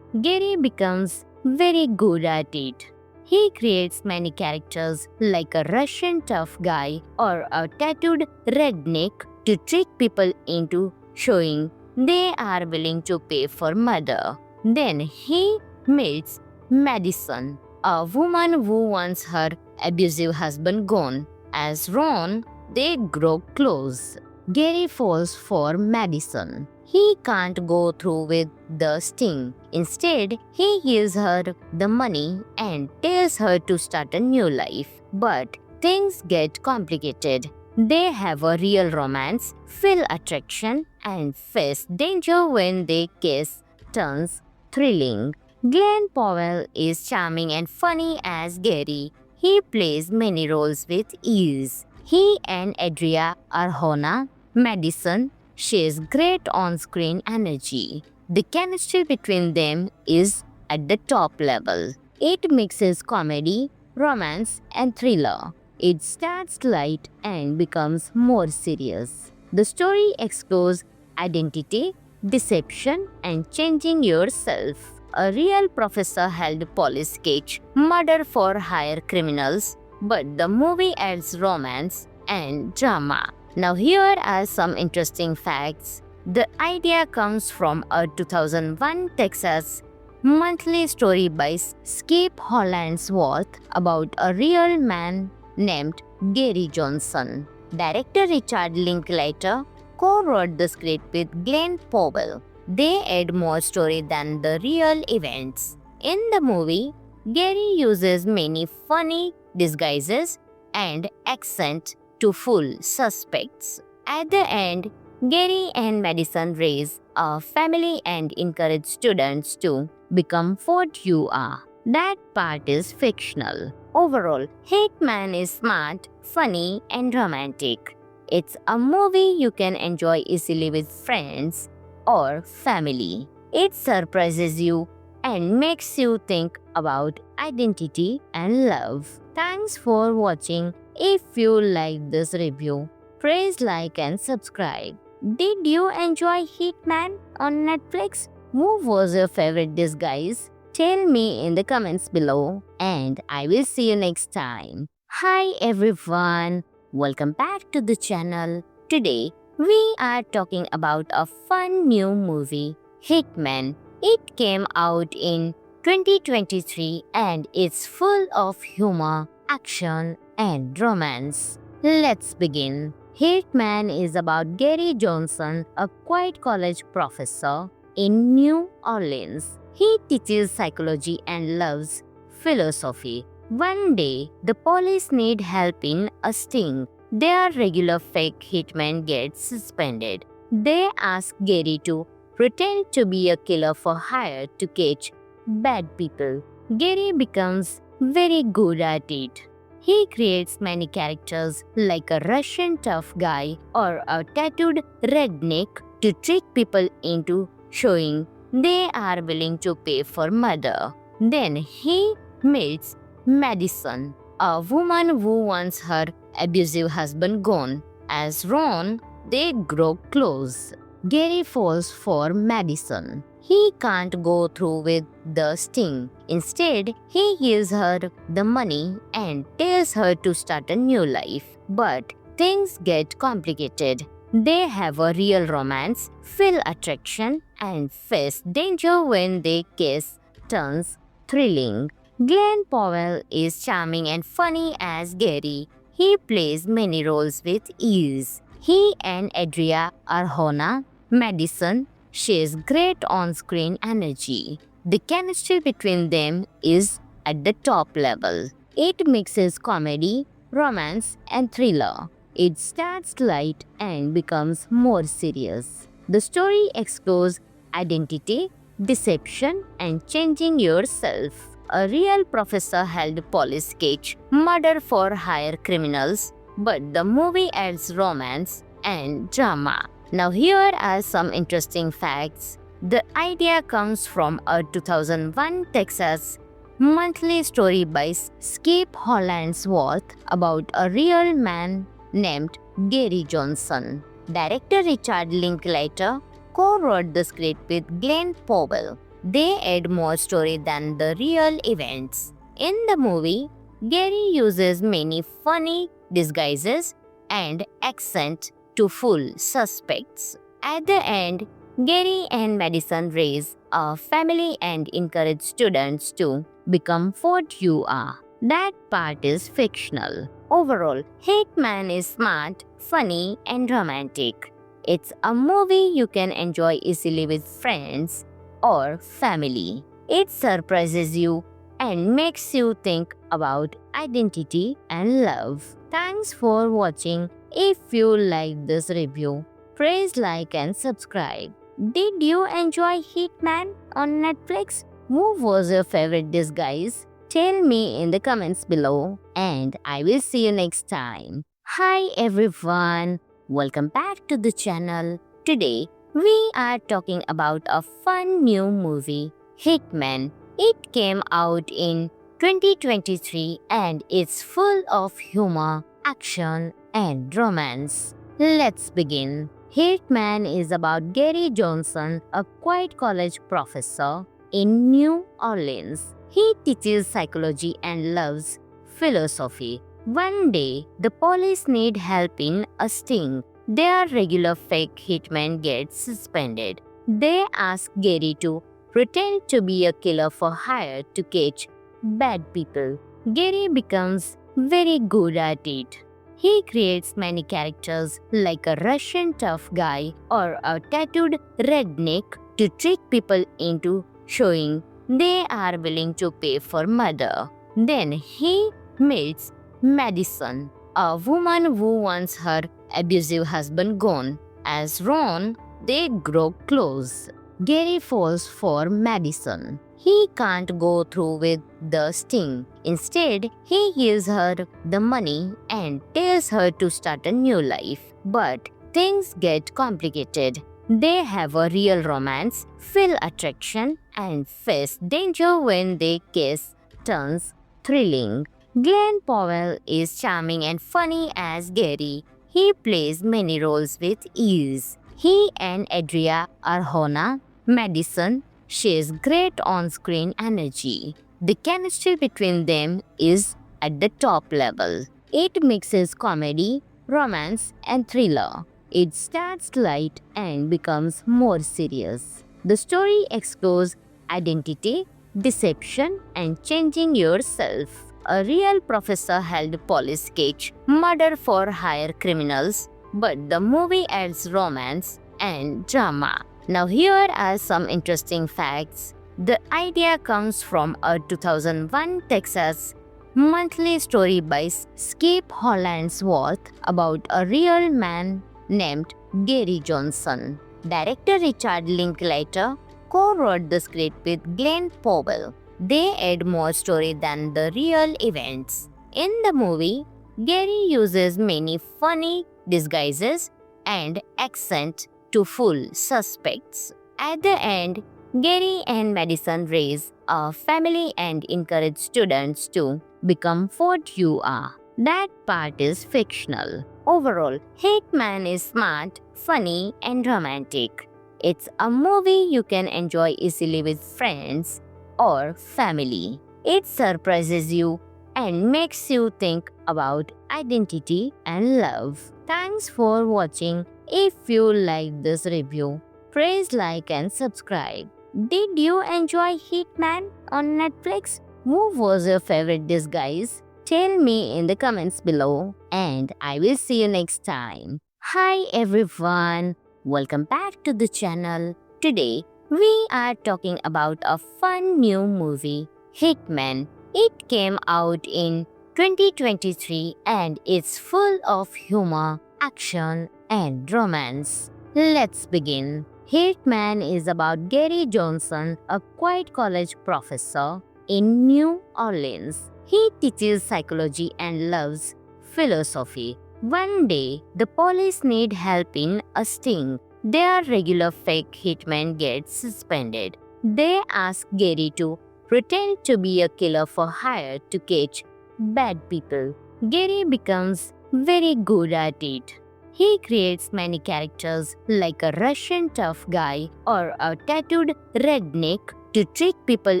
Gary becomes very good at it. He creates many characters like a Russian tough guy or a tattooed redneck to trick people into showing they are willing to pay for murder. Then he meets Madison, a woman who wants her abusive husband gone. As Ron, they grow close. Gary falls for Madison. He can't go through with the sting. Instead, he gives her the money and tells her to start a new life. But things get complicated. They have a real romance, feel attraction, and face danger when their kiss turns thrilling. Glenn Powell is charming and funny as Gary. He plays many roles with ease. He and Adria Arjona, Madison, shares great on-screen energy. The chemistry between them is at the top level. It mixes comedy, romance, and thriller. It starts light and becomes more serious. The story explores identity, deception, and changing yourself. A real professor helped police catch murder for hire criminals, but the movie adds romance and drama. Now here are some interesting facts. The idea comes from a 2001 Texas monthly story by Skip Hollandsworth about a real man named Gary Johnson. Director Richard Linklater co-wrote the script with Glenn Powell. They add more story than the real events. In the movie, Gary uses many funny disguises and accent to fool suspects. At the end, Gary and Madison raise a family and encourage students to become what you are. That part is fictional. Overall, Hitman is smart, funny, and romantic. It's a movie you can enjoy easily with friends or family. It surprises you and makes you think about identity and love. Thanks for watching. If you liked this review, please like and subscribe. Did you enjoy Hitman on Netflix? Who was your favorite disguise? Tell me in the comments below and I will see you next time. Hi everyone, welcome back to the channel. Today we are talking about a fun new movie, Hitman. It came out in 2023 and it's full of humor, action, and romance. Let's begin. Hitman is about Gary Johnson, a quiet college professor in New Orleans. He teaches psychology and loves philosophy. One day, the police need help in a sting. Their regular fake hitman gets suspended. They ask Gary to pretend to be a killer for hire to catch bad people. Gary becomes very good at it. He creates many characters like a Russian tough guy or a tattooed redneck to trick people into showing they are willing to pay for murder. Then he meets Madison, a woman who wants her abusive husband gone. As Ron, they grow close. Gary falls for Madison. He can't go through with the sting. Instead, he gives her the money and tells her to start a new life. But things get complicated. They have a real romance, feel attraction, and face danger when their kiss turns thrilling. Glenn Powell is charming and funny as Gary. He plays many roles with ease. He and Adria Arjona, Madison, shares great on-screen energy. The chemistry between them is at the top level. It mixes comedy, romance, and thriller. It starts light and becomes more serious. The story explores identity, deception, and changing yourself. A real professor helped police catch murder for hire criminals, but the movie adds romance and drama. Now here are some interesting facts. The idea comes from a 2001 Texas monthly story by Skip Hollandsworth about a real man named Gary Johnson. Director Richard Linklater co-wrote the script with Glenn Powell. They add more story than the real events. In the movie, Gary uses many funny disguises and accent to fool suspects. At the end, Gary and Madison raise a family and encourage students to become what you are. That part is fictional. Overall, Hitman is smart, funny, and romantic. It's a movie you can enjoy easily with friends or family. It surprises you and makes you think about identity and love. Thanks for watching. If you liked this review, please like and subscribe. Did you enjoy Hitman on Netflix? Who was your favorite disguise? Tell me in the comments below and I will see you next time. Hi everyone, welcome back to the channel. Today we are talking about a fun new movie, Hitman. It came out in 2023 and it's full of humor, action and romance. Let's begin. Hitman is about Gary Johnson, a quiet college professor in New Orleans. He teaches psychology and loves philosophy. One day, the police need help in a sting. Their regular fake hitman gets suspended. They ask Gary to pretend to be a killer for hire to catch bad people. Gary becomes very good at it. He creates many characters like a Russian tough guy or a tattooed redneck to trick people into showing they are willing to pay for murder. Then he meets Madison, a woman who wants her abusive husband gone. As Ron, they grow close. Gary falls for Madison. He can't go through with the sting. Instead, he gives her the money and tells her to start a new life. But things get complicated. They have a real romance, feel attraction, and face danger when their case turns thrilling. Glenn Powell is charming and funny as Gary. He plays many roles with ease. He and Adria Arjona, Madison, shares great on-screen energy. The chemistry between them is at the top level. It mixes comedy, romance, and thriller. It starts light and becomes more serious. The story explores identity, deception, and changing yourself. A real professor helped police catch murder for hire criminals, but the movie adds romance and drama. Now here are some interesting facts. The idea comes from a 2001 Texas monthly story by Skip Hollandsworth about a real man named Gary Johnson. Director Richard Linklater co-wrote the script with Glenn Powell. They add more story than the real events. In the movie, Gary uses many funny disguises and accent to fool suspects. At the end, Gary and Madison raise a family and encourage students to become what you are. That part is fictional. Overall, Hitman is smart, funny, and romantic. It's a movie you can enjoy easily with friends or family. It surprises you and makes you think about identity and love. Thanks for watching. If you liked this review, please like and subscribe. Did you enjoy Hitman on Netflix? Who was your favorite disguise? Tell me in the comments below and I will see you next time. Hi everyone, welcome back to the channel. Today we are talking about a fun new movie, Hitman. It came out in 2023 and it's full of humor, action and romance. Let's begin. Hitman is about Gary Johnson, a quiet college professor in New Orleans. He teaches psychology and loves philosophy. One day, the police need help in a sting. Their regular fake hitman gets suspended. They ask Gary to pretend to be a killer for hire to catch bad people. Gary becomes very good at it. He creates many characters like a Russian tough guy or a tattooed redneck to trick people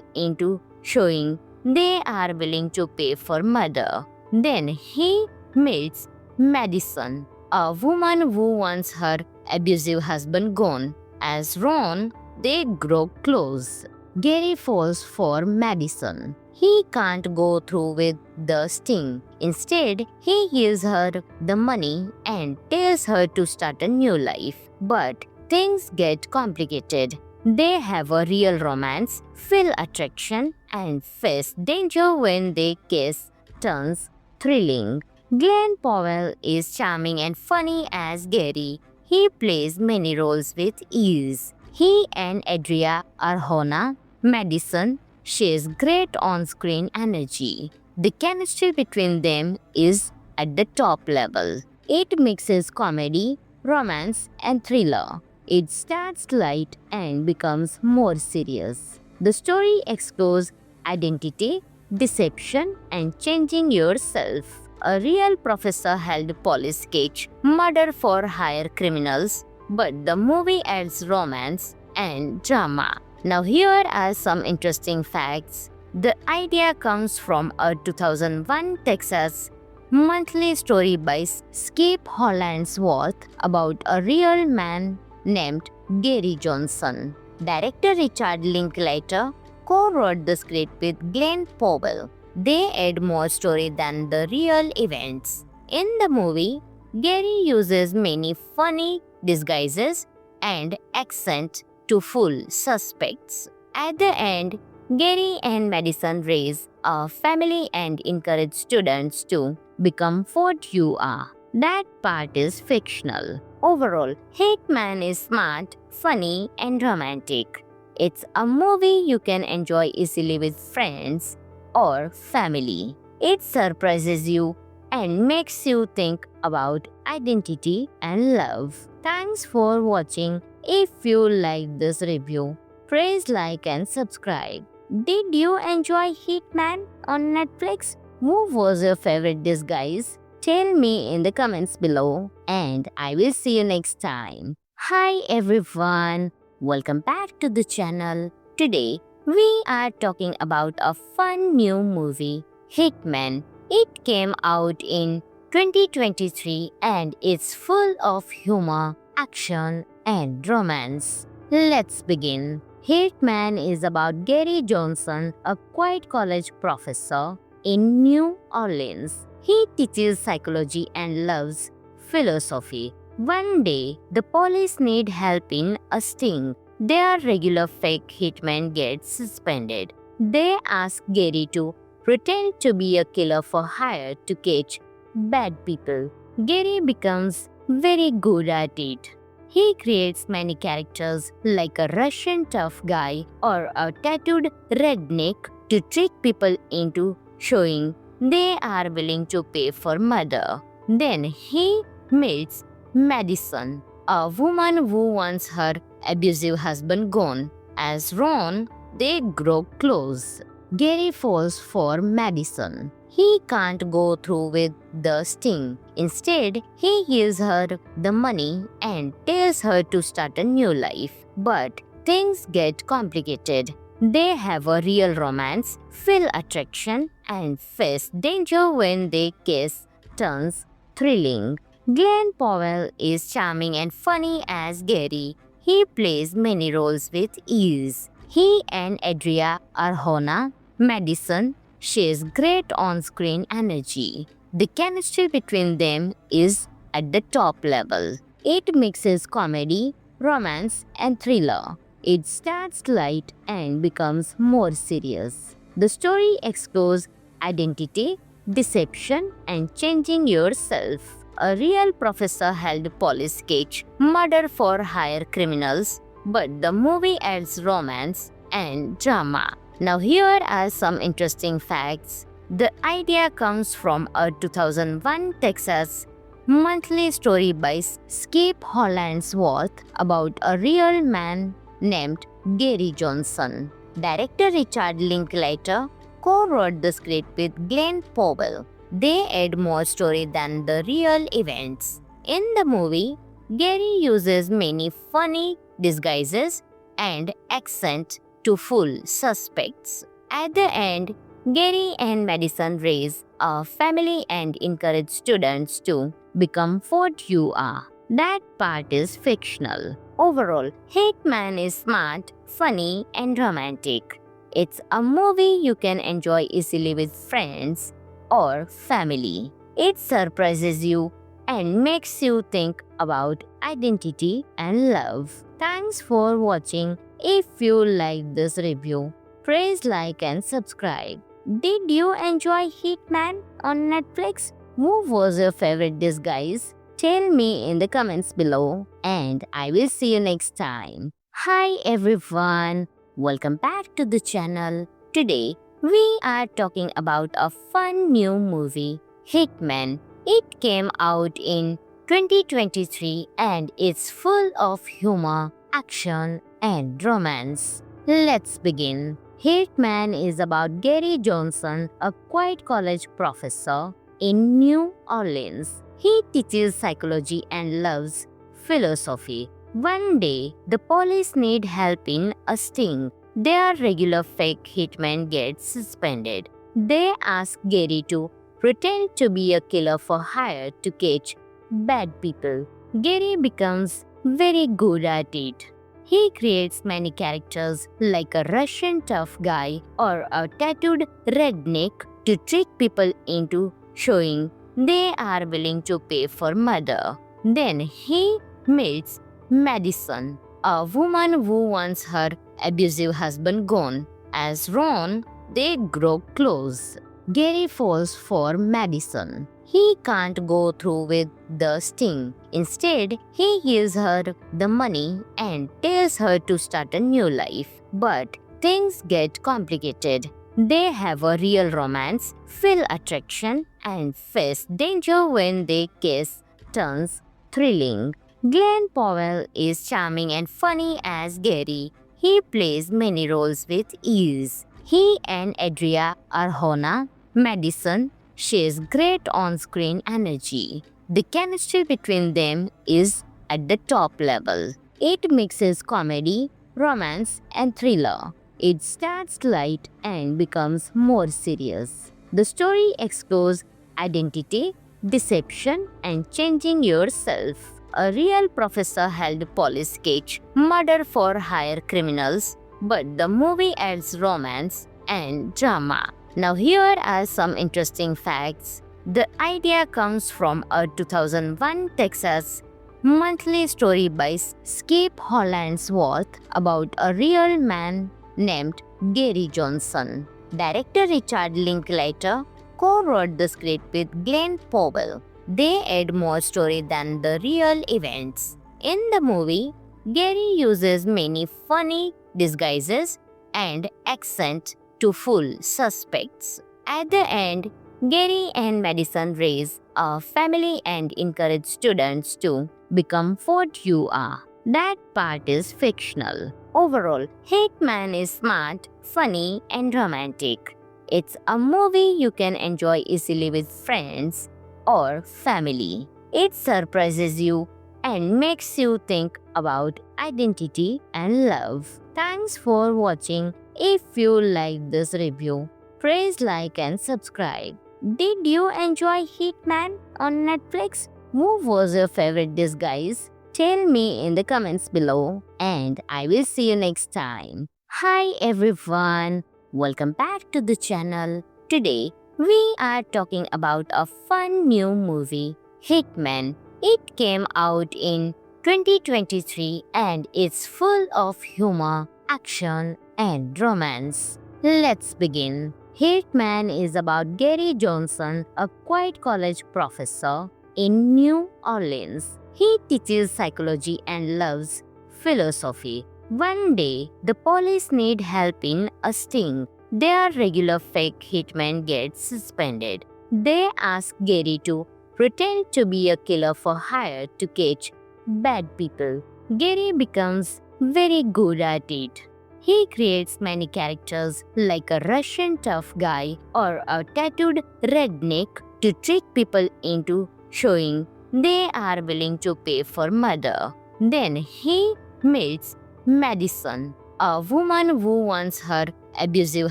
into showing they are willing to pay for murder. Then he meets Madison, a woman who wants her abusive husband gone. As Ron, they grow close. Gary falls for Madison. He can't go through with the sting. Instead, he gives her the money and tells her to start a new life. But things get complicated. They have a real romance, feel attraction, and face danger when their kiss turns thrilling. Glenn Powell is charming and funny as Gary. He plays many roles with ease. He and Adria Arjona, Madison, shares great on-screen energy. The chemistry between them is at the top level. It mixes comedy, romance, and thriller. It starts light and becomes more serious. The story explores identity, deception, and changing yourself. A real professor held police catch murder for hire criminals, but the movie adds romance and drama. Now here are some interesting facts. The idea comes from a 2001 Texas monthly story by Skip Hollandsworth about a real man named Gary Johnson. Director Richard Linklater co-wrote the script with Glenn Powell. They add more story than the real events. In the movie, Gary uses many funny disguises and accent to fool suspects. At the end, Gary and Madison raise a family and encourage students to become what you are. That part is fictional. Overall, Hitman is smart, funny, and romantic. It's a movie you can enjoy easily with friends or family. It surprises you and makes you think about identity and love. Thanks for watching. If you liked this review, please like and subscribe. Did you enjoy Hitman on Netflix? Who was your favorite disguise? Tell me in the comments below and I will see you next time. Hi everyone, welcome back to the channel. Today we are talking about a fun new movie, Hitman. It came out in 2023 and it's full of humor, action and romance. Let's begin. Hitman is about Gary Johnson, a quiet college professor in New Orleans. He teaches psychology and loves philosophy. One day, the police need help in a sting. Their regular fake hitman gets suspended. They ask Gary to pretend to be a killer for hire to catch bad people. Gary becomes very good at it. He creates many characters like a Russian tough guy or a tattooed redneck to trick people into showing they are willing to pay for murder. Then he meets Madison, a woman who wants her abusive husband gone. As Ron, they grow close. Gary falls for Madison. He can't go through with the sting. Instead, he gives her the money and tells her to start a new life. But things get complicated. They have a real romance, feel attraction, and face danger when their kiss turns thrilling. Glenn Powell is charming and funny as Gary. He plays many roles with ease. He and Adria Arjona, Madison, shares great on-screen energy. The chemistry between them is at the top level. It mixes comedy, romance, and thriller. It starts light and becomes more serious. The story explores identity, deception, and changing yourself. A real professor held police catch murder for hire criminals, but the movie adds romance and drama. Now here are some interesting facts. The idea comes from a 2001 Texas monthly story by Skip Hollandsworth about a real man named Gary Johnson. Director Richard Linklater co-wrote the script with Glenn Powell. They add more story than the real events. In the movie, Gary uses many funny disguises and accent to fool suspects. At the end, Gary and Madison raise a family and encourage students to become what you are. That part is fictional. Overall, Hitman is smart, funny, and romantic. It's a movie you can enjoy easily with friends or family. It surprises you and makes you think about identity and love. Thanks for watching. If you like this review, please like and subscribe. Did you enjoy Hitman on Netflix? Who was your favorite disguise? Tell me in the comments below and I will see you next time. Hi everyone, welcome back to the channel. Today we are talking about a fun new movie, Hitman. It came out in 2023 and it's full of humor, action and romance. Let's begin. Hitman is about Gary Johnson, a quiet college professor in New Orleans. He teaches psychology and loves philosophy. One day, the police need help in a sting. Their regular fake hitman gets suspended. They ask Gary to pretend to be a killer for hire to catch bad people. Gary becomes very good at it. He creates many characters like a Russian tough guy or a tattooed redneck to trick people into showing they are willing to pay for murder. Then he meets Madison, a woman who wants her abusive husband gone. As Ron, they grow close. Gary falls for Madison. He can't go through with the sting. Instead, he gives her the money and tells her to start a new life. But things get complicated. They have a real romance, feel attraction, and face danger when their case turns thrilling. Glenn Powell is charming and funny as Gary. He plays many roles with ease. He and Adria Arjona, Madison, shares great on-screen energy. The chemistry between them is at the top level. It mixes comedy, romance, and thriller. It starts light and becomes more serious. The story explores identity, deception, and changing yourself. A real professor helped police catch murder for hire criminals, but the movie adds romance and drama. Now here are some interesting facts. The idea comes from a 2001 Texas monthly story by Skip Hollandsworth about a real man named Gary Johnson. Director Richard Linklater co-wrote the script with Glenn Powell. They add more story than the real events. In the movie, Gary uses many funny disguises and accent to fool suspects. At the end, Gary and Madison raise a family and encourage students to become what you are. That part is fictional. Overall, Hitman is smart, funny, and romantic. It's a movie you can enjoy easily with friends or family. It surprises you and makes you think about identity and love. Thanks for watching. If you like this review, please like and subscribe. Did you enjoy Hitman on Netflix? Who was your favorite disguise? Tell me in the comments below and I will see you next time. Hi everyone, welcome back to the channel. Today we are talking about a fun new movie, Hitman. It came out in 2023 and it's full of humor, action and romance. Let's begin. Hitman is about Gary Johnson, a quiet college professor in New Orleans. He teaches psychology and loves philosophy. One day, the police need help in a sting. Their regular fake hitman gets suspended. They ask Gary to pretend to be a killer for hire to catch bad people. Gary becomes very good at it. He creates many characters like a Russian tough guy or a tattooed redneck to trick people into showing they are willing to pay for murder. Then he meets Madison, a woman who wants her abusive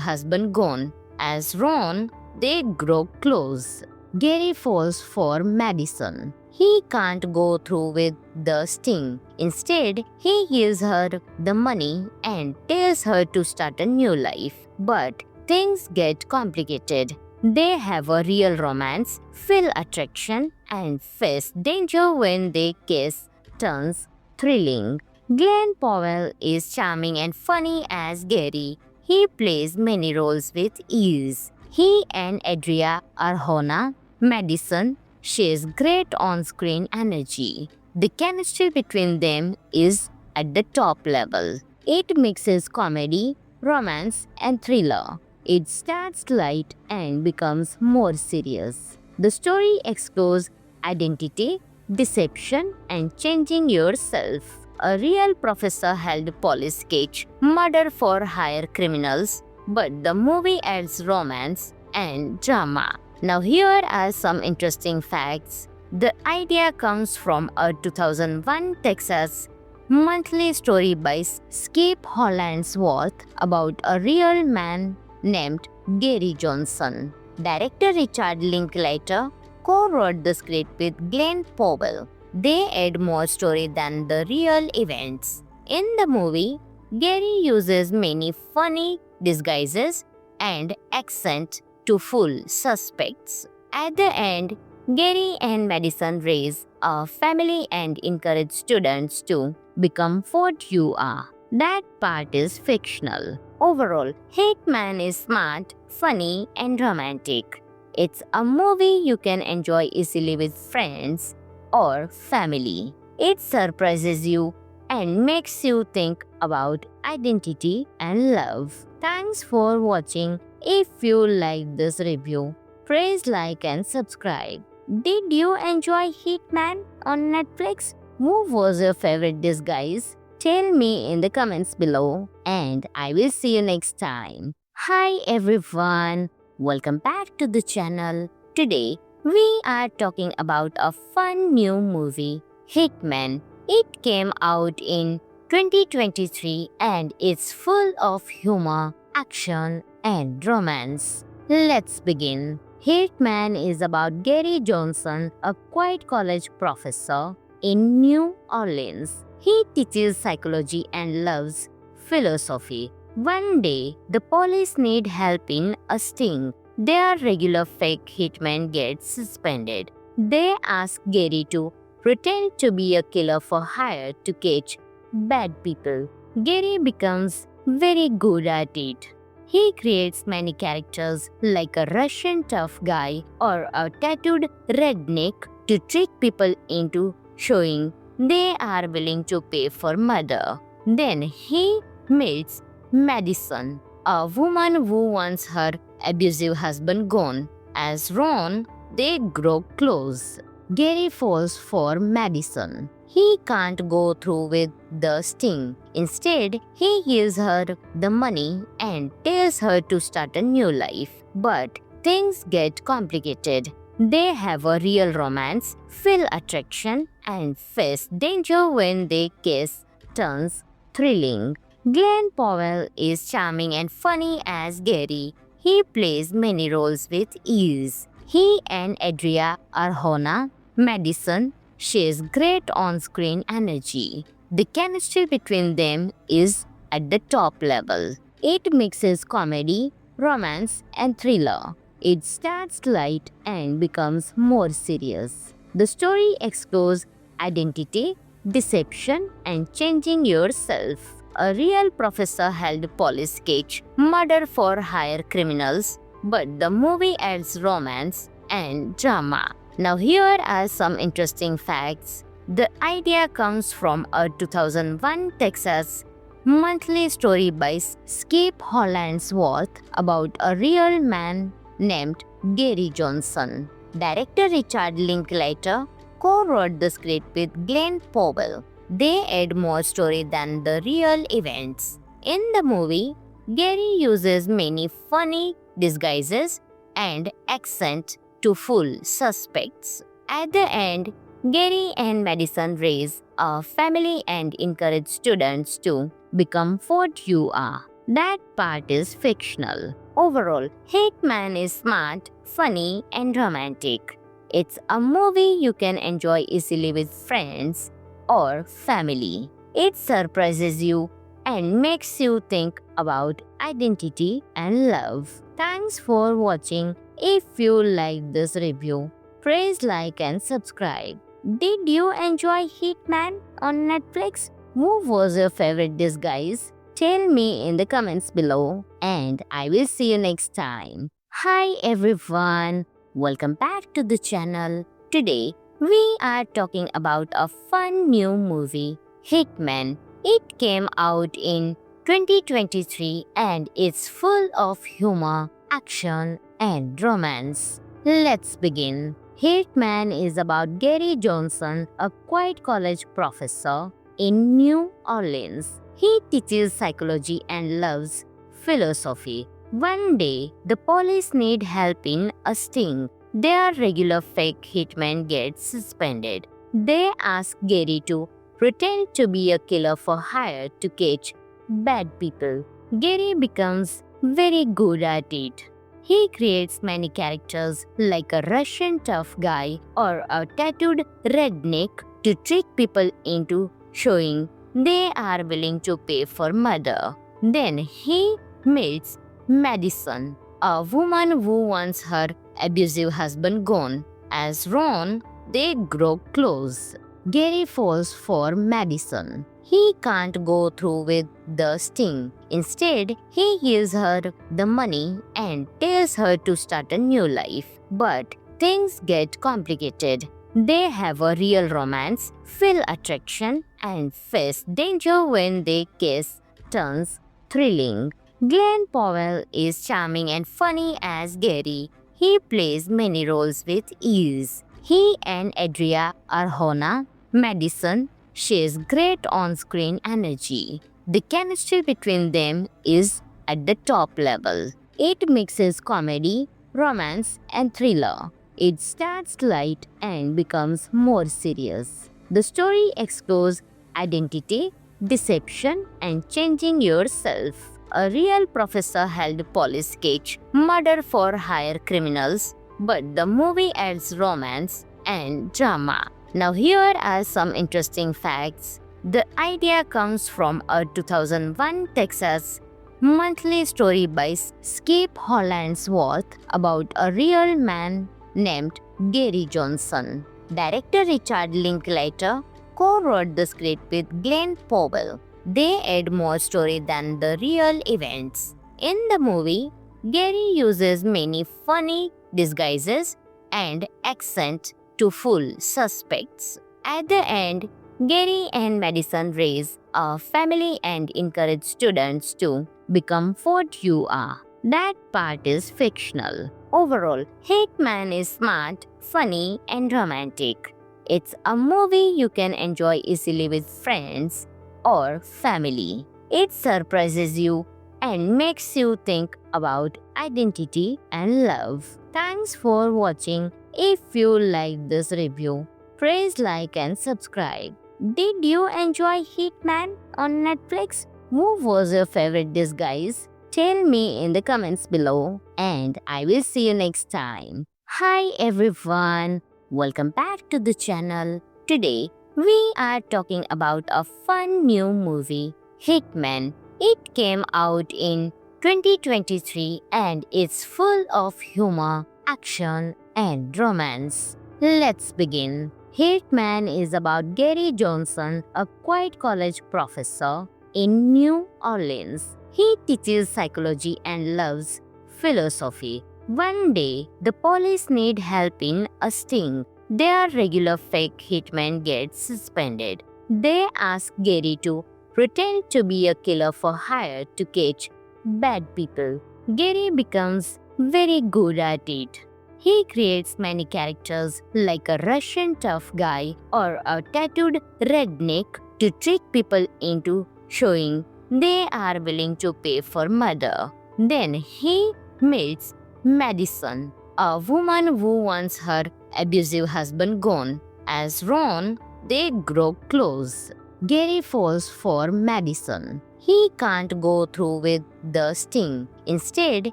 husband gone. As Ron, they grow close. Gary falls for Madison. He can't go through with the sting. Instead, he gives her the money and tells her to start a new life. But things get complicated. They have a real romance, feel attraction, and face danger when their kiss turns thrilling. Glenn Powell is charming and funny as Gary. He plays many roles with ease. He and Adria Arjona, Madison, shares great on-screen energy. The chemistry between them is at the top level. It mixes comedy, romance, and thriller. It starts light and becomes more serious. The story explores identity, deception, and changing yourself. A real professor helped police catch murder for hire criminals, but the movie adds romance and drama. Now here are some interesting facts. The idea comes from a 2001 Texas monthly story by Skip Hollandsworth about a real man named Gary Johnson. Director Richard Linklater co-wrote the script with Glenn Powell. They add more story than the real events. In the movie, Gary uses many funny disguises and accent to fool suspects. At the end, Gary and Madison raise a family and encourage students to become what you are. That part is fictional. Overall, Hitman is smart, funny, and romantic. It's a movie you can enjoy easily with friends or family. It surprises you and makes you think about identity and love. Thanks for watching. If you liked this review, please like and subscribe. Did you enjoy Hitman on Netflix? Who was your favorite disguise? Tell me in the comments below and I will see you next time. Hi everyone, welcome back to the channel. Today we are talking about a fun new movie, Hitman. It came out in 2023 and it's full of humor, action, and romance. Let's begin. Hitman is about Gary Johnson, a quiet college professor in New Orleans. He teaches psychology and loves philosophy. One day, the police need help in a sting. Their regular fake hitman gets suspended. They ask Gary to pretend to be a killer for hire to catch bad people. Gary becomes very good at it. He creates many characters like a Russian tough guy or a tattooed redneck to trick people into showing they are willing to pay for murder. Then he meets Madison, a woman who wants her abusive husband gone. As Ron, they grow close. Gary falls for Madison. He can't go through with the sting. Instead, he gives her the money and tells her to start a new life. But things get complicated. They have a real romance, feel attraction, and face danger when their kiss turns thrilling. Glenn Powell is charming and funny as Gary. He plays many roles with ease. He and Adria Arjona, Madison, shares great on-screen energy. The chemistry between them is at the top level. It mixes comedy, romance, and thriller. It starts light and becomes more serious. The story explores identity, deception, and changing yourself. A real professor helped police catch murder for hire criminals, but the movie adds romance and drama. Now here are some interesting facts. The idea comes from a 2001 Texas monthly story by Skip Hollandsworth about a real man named Gary Johnson. Director Richard Linklater co-wrote the script with Glenn Powell. They add more story than the real events. In the movie, Gary uses many funny disguises and accent to fool suspects. At the end, Gary and Madison raise a family and encourage students to become what you are. That part is fictional. Overall, Hickman is smart, funny, and romantic. It's a movie you can enjoy easily with friends or family. It surprises you and makes you think about identity and love. Thanks for watching. If you like this review, please like and subscribe. Did you enjoy Hitman on Netflix? Who was your favorite disguise? Tell me in the comments below and I will see you next time. Hi everyone, welcome back to the channel. Today we are talking about a fun new movie, Hitman. It came out in 2023 and it's full of humor, action and romance. Let's begin. Hitman is about Gary Johnson, a quiet college professor in New Orleans. He teaches psychology and loves philosophy. One day, the police need help in a sting. Their regular fake hitman gets suspended. They ask Gary to pretend to be a killer for hire to catch bad people. Gary becomes very good at it. He creates many characters like a Russian tough guy or a tattooed redneck to trick people into showing they are willing to pay for murder. Then he meets Madison, a woman who wants her abusive husband gone. As Ron, they grow close. Gary falls for Madison. He can't go through with the sting. Instead, he gives her the money and tells her to start a new life. But things get complicated. They have a real romance, feel attraction, and face danger when their case turns thrilling. Glenn Powell is charming and funny as Gary. He plays many roles with ease. He and Adria Arjona, Madison, shares great on-screen energy. The chemistry between them is at the top level. It mixes comedy, romance, and thriller. It starts light and becomes more serious. The story explores identity, deception, and changing yourself. A real professor helped police catch murder for hire criminals, but the movie adds romance and drama. Now here are some interesting facts. The idea comes from a 2001 Texas monthly story by Skip Hollandsworth about a real man named Gary Johnson. Director Richard Linklater co-wrote the script with Glenn Powell. They add more story than the real events. In the movie, Gary uses many funny disguises and accent to fool suspects. At the end, Gary and Madison raise a family and encourage students to become what you are. That part is fictional. Overall, Hitman is smart, funny, and romantic. It's a movie you can enjoy easily with friends or family. It surprises you and makes you think about identity and love. Thanks for watching. If you like this review, please like and subscribe. Did you enjoy Hitman on Netflix? Who was your favorite disguise? Tell me in the comments below and I will see you next time. Hi everyone, welcome back to the channel. Today we are talking about a fun new movie, Hitman. It came out in 2023 and it's full of humor, action and romance. Let's begin. Hitman is about Gary Johnson, a quiet college professor in New Orleans. He teaches psychology and loves philosophy. One day, the police need help in a sting. Their regular fake hitman gets suspended. They ask Gary to pretend to be a killer for hire to catch bad people. Gary becomes very good at it. He creates many characters like a Russian tough guy or a tattooed redneck to trick people into showing they are willing to pay for murder. Then he meets Madison, a woman who wants her abusive husband gone. As Ron, they grow close. Gary falls for Madison. He can't go through with the sting. Instead,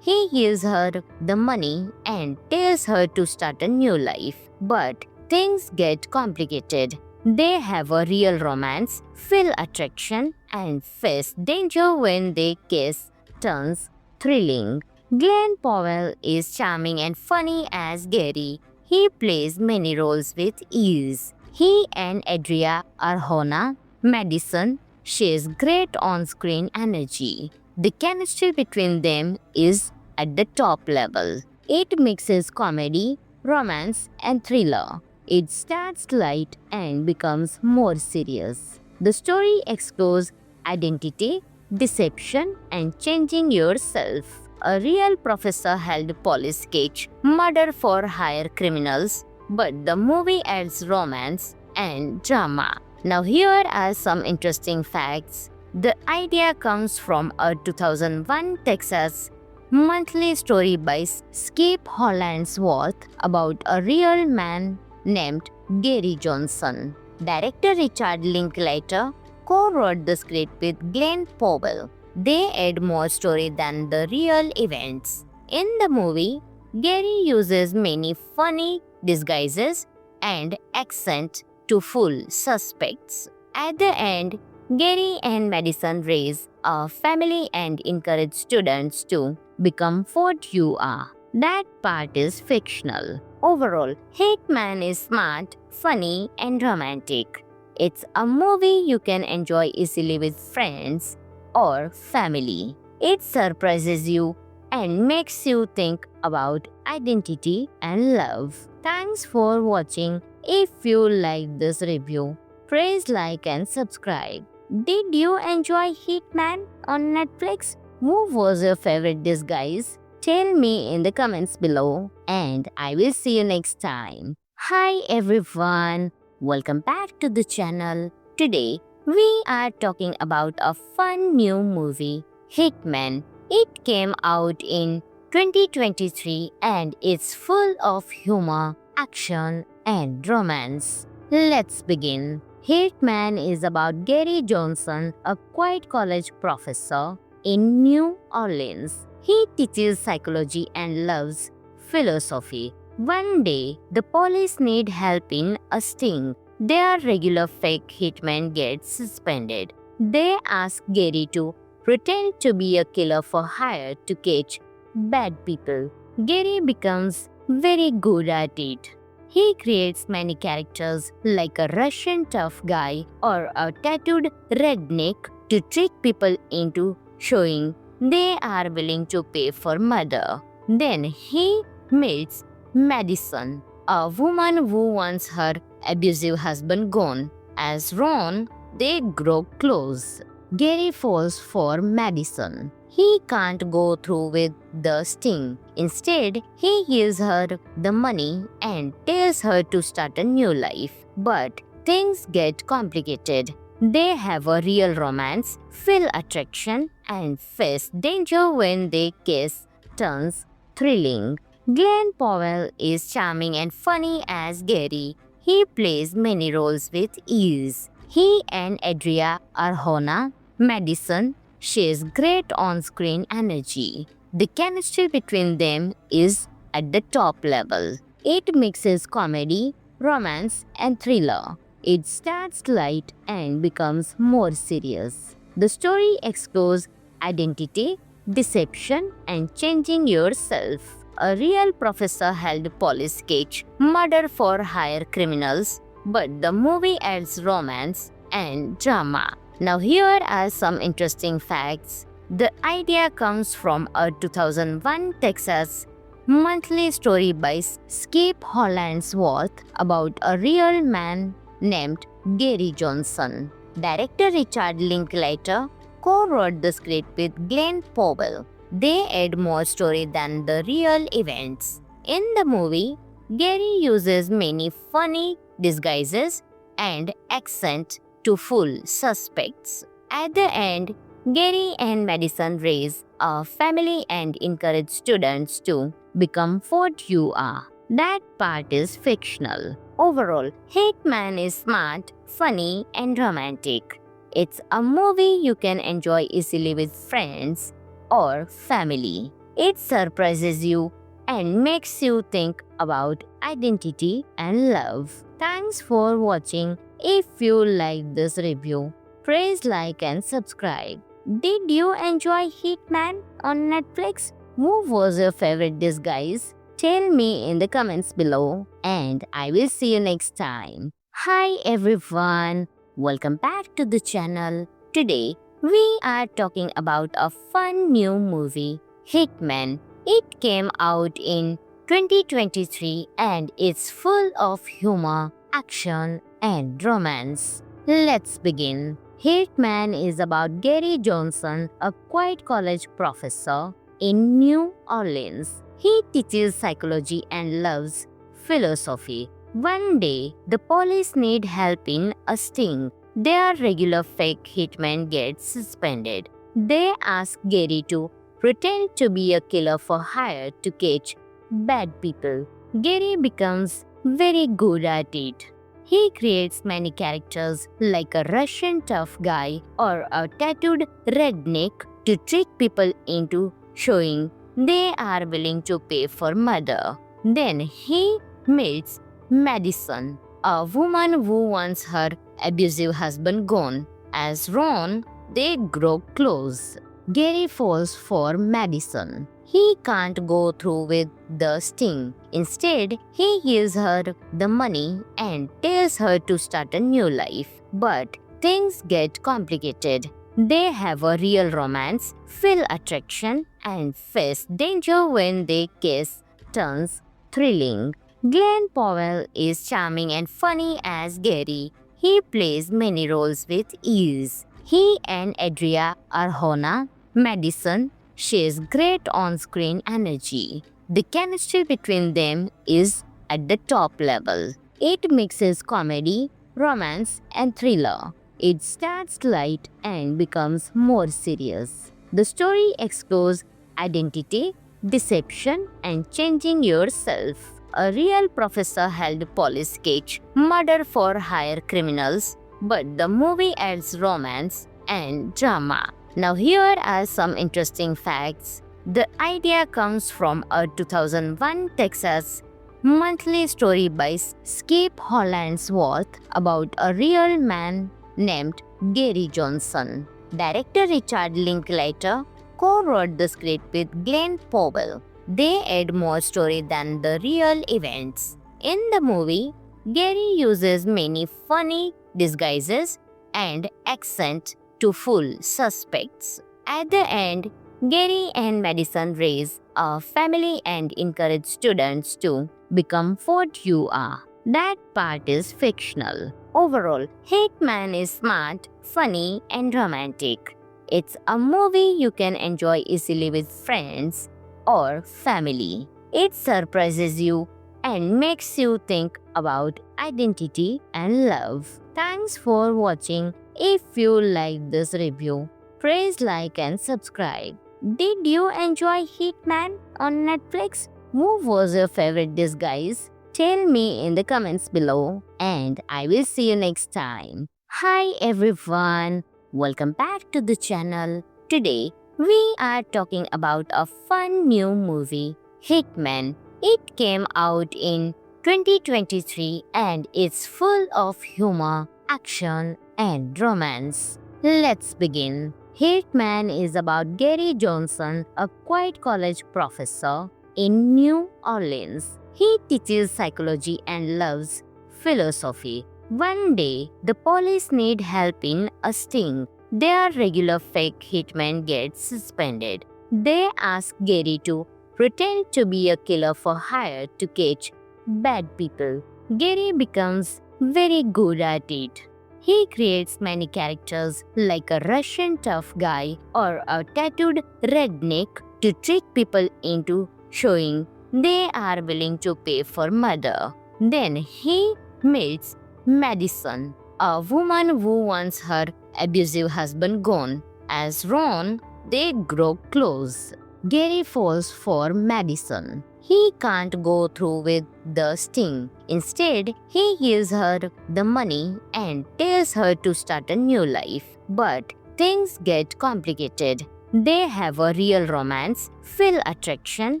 he gives her the money and tells her to start a new life. But things get complicated. They have a real romance, feel attraction, and face danger when they kiss turns thrilling. Glenn Powell is charming and funny as Gary. He plays many roles with ease. He and Adria Arjona, Madison, shares great on-screen energy. The chemistry between them is at the top level. It mixes comedy, romance, and thriller. It starts light and becomes more serious. The story explores identity, deception, and changing yourself. A real professor helped police catch murder for hire criminals, but the movie adds romance and drama. Now, here are some interesting facts. The idea comes from a 2001 Texas monthly story by Skip Hollandsworth about a real man named Gary Johnson. Director Richard Linklater co-wrote the script with Glenn Powell. They add more story than the real events. In the movie, Gary uses many funny disguises and accent to fool suspects. At the end, Gary and Madison raise a family and encourage students to become what you are. That part is fictional. Overall, Hitman is smart, funny, and romantic. It's a movie you can enjoy easily with friends or family. It surprises you and makes you think about identity and love. Thanks for watching. If you like this review, please like and subscribe. Did you enjoy Hitman on Netflix? Who was your favorite disguise? Tell me in the comments below and I will see you next time. Hi everyone, welcome back to the channel. Today we are talking about a fun new movie, Hitman. It came out in 2023 and it's full of humor, action and romance. Let's begin. Hitman is about Gary Johnson, a quiet college professor in New Orleans. He teaches psychology and loves philosophy. One day, the police need help in a sting. Their regular fake hitman gets suspended. They ask Gary to pretend to be a killer for hire to catch bad people. Gary becomes very good at it. He creates many characters like a Russian tough guy or a tattooed redneck to trick people into showing they are willing to pay for murder. Then he meets Madison, a woman who wants her abusive husband gone. As Ron, they grow close. Gary falls for Madison. He can't go through with the sting. Instead, he gives her the money and tells her to start a new life. But things get complicated. They have a real romance, feel attraction, and face danger when they kiss turns thrilling. Glenn Powell is charming and funny as Gary. He plays many roles with ease. He and Adria Arjona, Madison, shares great on-screen energy. The chemistry between them is at the top level. It mixes comedy, romance, and thriller. It starts light and becomes more serious. The story explores identity, deception, and changing yourself. A real professor helped police catch murder for hire criminals, but the movie adds romance and drama. Now, here are some interesting facts. The idea comes from a 2001 Texas monthly story by Skip Hollandsworth about a real man named Gary Johnson. Director Richard Linklater co-wrote the script with Glenn Powell. They add more story than the real events. In the movie, Gary uses many funny disguises and accent to fool suspects. At the end, Gary and Madison raise a family and encourage students to become what you are. That part is fictional. Overall, Hitman is smart, funny, and romantic. It's a movie you can enjoy easily with friends or family. It surprises you and makes you think about identity and love. Thanks for watching. If you like this review, please like and subscribe. Did you enjoy Hitman on Netflix? Who was your favorite disguise? Tell me in the comments below, and I will see you next time. Hi everyone, welcome back to the channel. Today we are talking about a fun new movie, Hitman. It came out in 2023 and it's full of humor, action, and romance. Let's begin. Hitman is about Gary Johnson, a quiet college professor in New Orleans. He teaches psychology and loves philosophy. One day, the police need help in a sting. Their regular fake hitman gets suspended. They ask Gary to pretend to be a killer for hire to catch bad people. Gary becomes very good at it. He creates many characters like a Russian tough guy or a tattooed redneck to trick people into showing they are willing to pay for murder. Then he meets Madison, a woman who wants her abusive husband gone. As Ron, they grow close. Gary falls for Madison. He can't go through with the sting. Instead, he gives her the money and tells her to start a new life. But things get complicated. They have a real romance, feel attraction, and face danger when their case turns thrilling. Glenn Powell is charming and funny as Gary. He plays many roles with ease. He and Adria Arjona, Madison, shares great on-screen energy. The chemistry between them is at the top level. It mixes comedy, romance, and thriller. It starts light and becomes more serious. The story explores identity, deception, and changing yourself. A real professor helped police catch murder for hire criminals, but the movie adds romance and drama. Now here are some interesting facts. The idea comes from a 2001 Texas monthly story by Skip Hollandsworth about a real man named Gary Johnson. Director Richard Linklater co-wrote the script with Glenn Powell. They add more story than the real events. In the movie, Gary uses many funny disguises and accent to fool suspects. At the end, Gary and Madison raise a family and encourage students to become what you are. That part is fictional. Overall, Hitman is smart, funny, and romantic. It's a movie you can enjoy easily with friends or family. It surprises you and makes you think about identity and love. Thanks for watching. If you like this review, please like and subscribe. Did you enjoy Hitman on Netflix? Who was your favorite disguise? Tell me in the comments below, and I will see you next time. Hi everyone, welcome back to the channel. Today we are talking about a fun new movie, Hitman. It came out in 2023 and it's full of humor, action, and romance. Let's begin. Hitman is about Gary Johnson, a quiet college professor in New Orleans. He teaches psychology and loves philosophy. One day, the police need help in a sting. Their regular fake hitman gets suspended. They ask Gary to pretend to be a killer for hire to catch bad people. Gary becomes very good at it. He creates many characters like a Russian tough guy or a tattooed redneck to trick people into showing they are willing to pay for murder. Then he meets Madison, a woman who wants her abusive husband gone. As Ron, they grow close. Gary falls for Madison. He can't go through with the sting. Instead, he gives her the money and tells her to start a new life. But things get complicated. They have a real romance, feel attraction,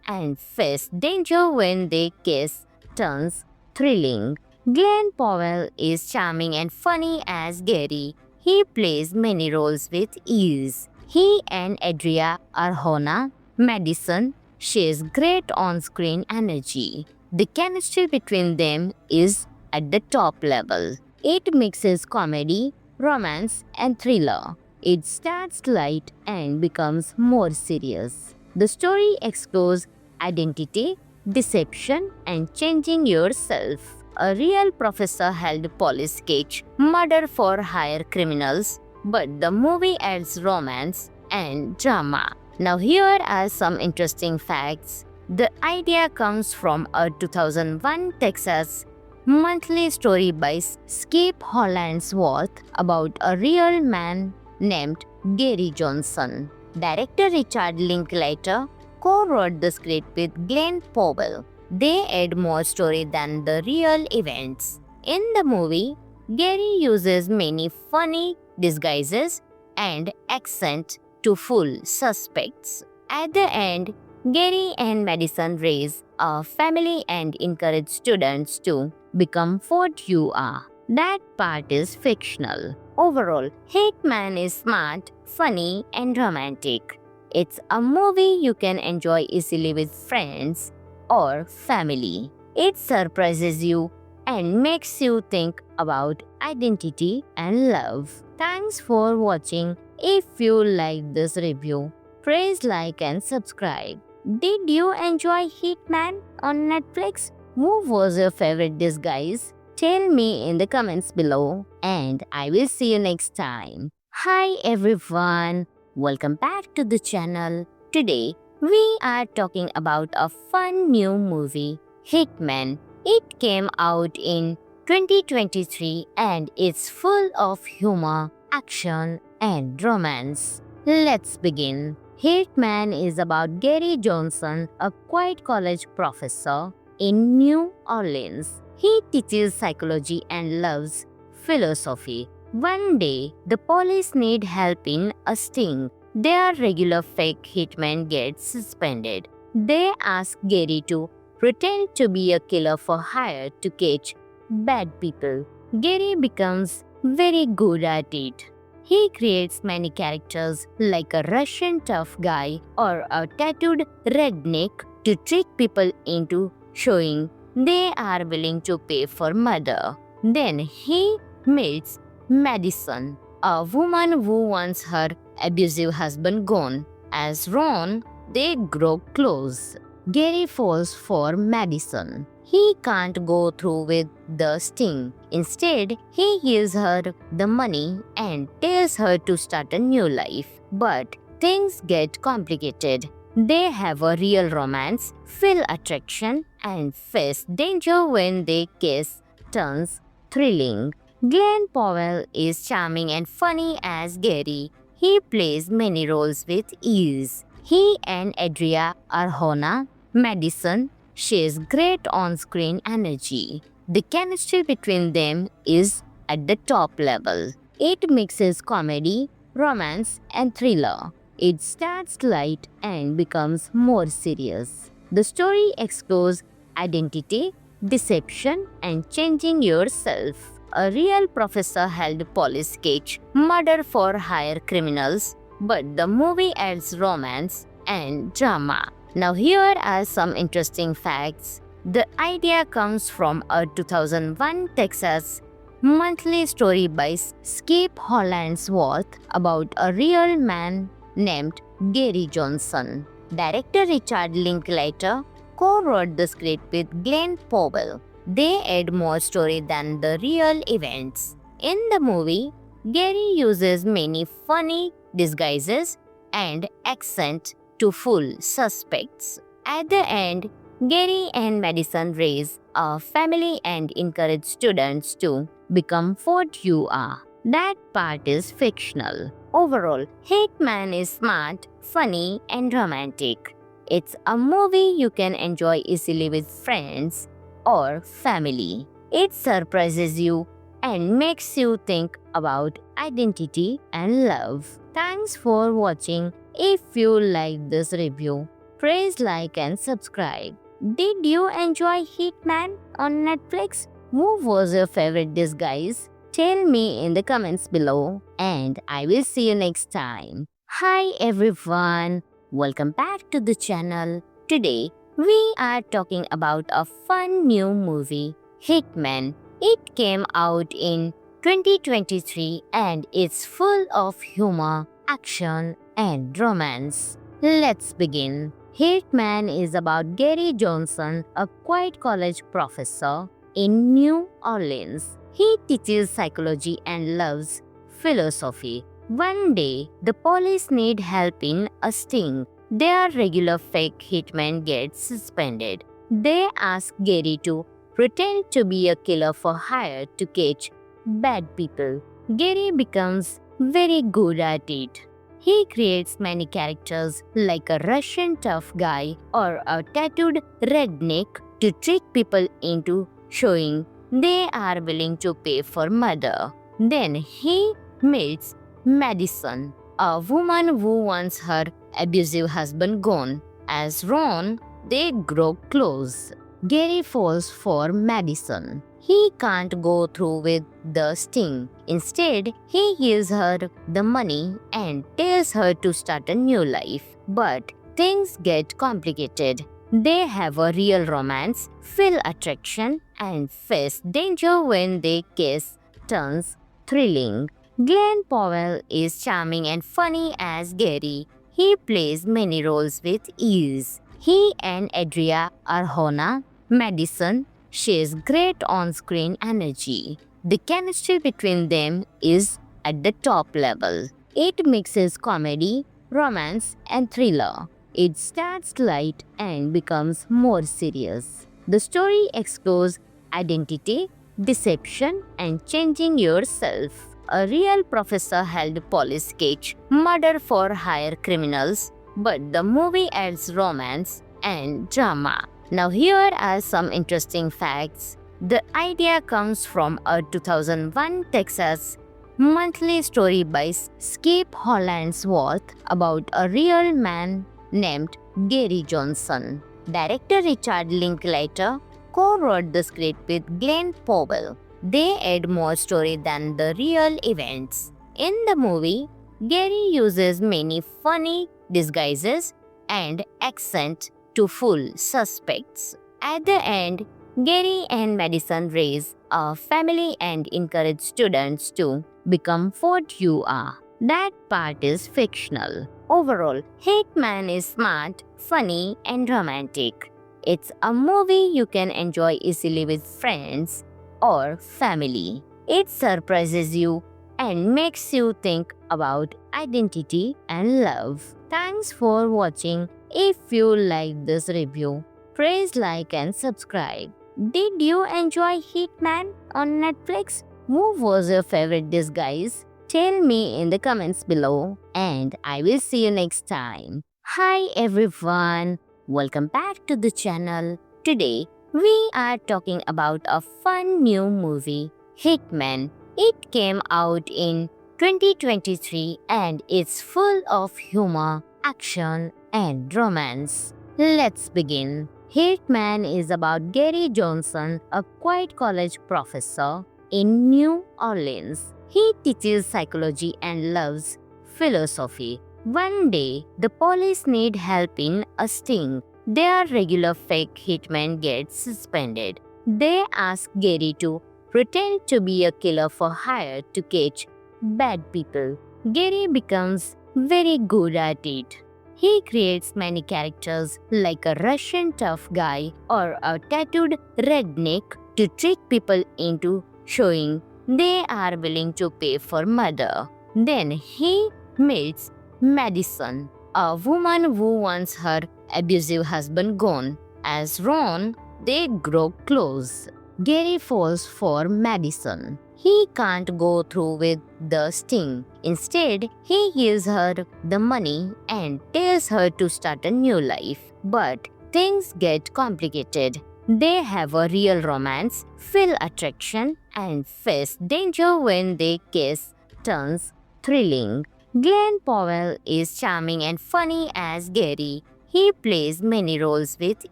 and face danger when they kiss turns thrilling. Glenn Powell is charming and funny as Gary. He plays many roles with ease. He and Adria Arjona, Madison, shares great on-screen energy. The chemistry between them is at the top level. It mixes comedy, romance, and thriller. It starts light and becomes more serious. The story explores identity, deception, and changing yourself. A real professor helped police catch murder for hire criminals, but the movie adds romance and drama. Now, here are some interesting facts. The idea comes from a 2001 Texas monthly story by Skip Hollandsworth about a real man named Gary Johnson. Director Richard Linklater co-wrote the script with Glenn Powell. They add more story than the real events. In the movie, Gary uses many funny disguises and accent to fool suspects. At the end, Gary and Madison raise a family and encourage students to become what you are. That part is fictional. Overall, Hickman is smart, funny, and romantic. It's a movie you can enjoy easily with friends or family. It surprises you and makes you think about identity and love. Thanks for watching. If you liked this review, please like and subscribe. Did you enjoy Hitman on Netflix? Who was your favorite disguise? Tell me in the comments below and I will see you next time. Hi everyone, welcome back to the channel. Today we are talking about a fun new movie, Hitman. It came out in 2023 and it's full of humor, action and romance. Let's begin. Hitman is about Gary Johnson, a quiet college professor in New Orleans. He teaches psychology and loves philosophy. One day, the police need help in a sting. Their regular fake hitman gets suspended. They ask Gary to pretend to be a killer for hire to catch bad people. Gary becomes very good at it. He creates many characters like a Russian tough guy or a tattooed redneck to trick people into showing they are willing to pay for murder. Then he meets Madison, a woman who wants her abusive husband gone. As Ron, they grow close. Gary falls for Madison. He can't go through with the sting. Instead, he gives her the money and tells her to start a new life. But things get complicated. They have a real romance, feel attraction, and face danger when they kiss turns thrilling. Glenn Powell is charming and funny as Gary. He plays many roles with ease. He and Adria Arjona, Madison, shares great on-screen energy. The chemistry between them is at the top level. It mixes comedy, romance, and thriller. It starts light and becomes more serious. The story explores identity, deception, and changing yourself. A real professor helped police catch murder for hire criminals, but the movie adds romance and drama. Now, here are some interesting facts. The idea comes from a 2001 Texas monthly story by Skip Hollandsworth about a real man named Gary Johnson. Director Richard Linklater co-wrote the script with Glenn Powell. They add more story than the real events. In the movie, Gary uses many funny disguises and accent to fool suspects. At the end, Gary and Madison raise a family and encourage students to become what you are. That part is fictional. Overall, Hitman is smart, funny, and romantic. It's a movie you can enjoy easily with friends or family. It surprises you and makes you think about identity and love. Thanks for watching. If you like this review, please like and subscribe. Did you enjoy Hitman on Netflix? Who was your favorite disguise? Tell me in the comments below, and I will see you next time. Hi everyone, welcome back to the channel. Today we are talking about a fun new movie, Hitman. It came out in 2023 and it's full of humor, action, and romance. Let's begin. Hitman is about Gary Johnson, a quiet college professor in New Orleans. He teaches psychology and loves philosophy. One day, the police need help in a sting. Their regular fake hitman gets suspended. They ask Gary to pretend to be a killer for hire to catch bad people. Gary becomes very good at it. He creates many characters like a Russian tough guy or a tattooed redneck to trick people into showing they are willing to pay for murder. Then he meets Madison, a woman who wants her abusive husband gone. As Ron, they grow close. Gary falls for Madison. He can't go through with the sting. Instead, he gives her the money and tells her to start a new life. But things get complicated. They have a real romance, feel attraction, and face danger when their case turns thrilling. Glenn Powell is charming and funny as Gary. He plays many roles with ease. He and Adria Arjona, Madison, shares great on-screen energy. The chemistry between them is at the top level. It mixes comedy, romance, and thriller. It starts light and becomes more serious. The story explores identity, deception, and changing yourself. A real professor helped police catch murder for hire criminals, but the movie adds romance and drama. Now here are some interesting facts. The idea comes from a 2001 Texas monthly story by Skip Hollandsworth about a real man named Gary Johnson. Director Richard Linklater co-wrote the script with Glenn Powell. They add more story than the real events. In the movie, Gary uses many funny disguises and accent to fool suspects. At the end, Gary and Madison raise a family and encourage students to become what you are. That part is fictional. Overall, Hitman is smart, funny, and romantic. It's a movie you can enjoy easily with friends or family. It surprises you and makes you think about identity and love. Thanks for watching. If you like this review, please like and subscribe. Did you enjoy Hitman on Netflix? Who was your favorite disguise? Tell me in the comments below, and I will see you next time. Hi everyone, welcome back to the channel. Today we are talking about a fun new movie, Hitman. It came out in 2023 and it's full of humor, action, and romance. Let's begin. Hitman is about Gary Johnson, a quiet college professor in New Orleans. He teaches psychology and loves philosophy. One day, the police need help in a sting. Their regular fake hitman gets suspended. They ask Gary to pretend to be a killer for hire to catch bad people. Gary becomes very good at it. He creates many characters like a Russian tough guy or a tattooed redneck to trick people into showing they are willing to pay for murder. Then he meets Madison, a woman who wants her abusive husband gone. As Ron, they grow close. Gary falls for Madison. he can't go through with the sting. Instead, he gives her the money and tells her to start a new life. But things get complicated. They have a real romance, feel attraction, and face danger when they kiss turns thrilling. Glenn Powell is charming and funny as Gary. He plays many roles with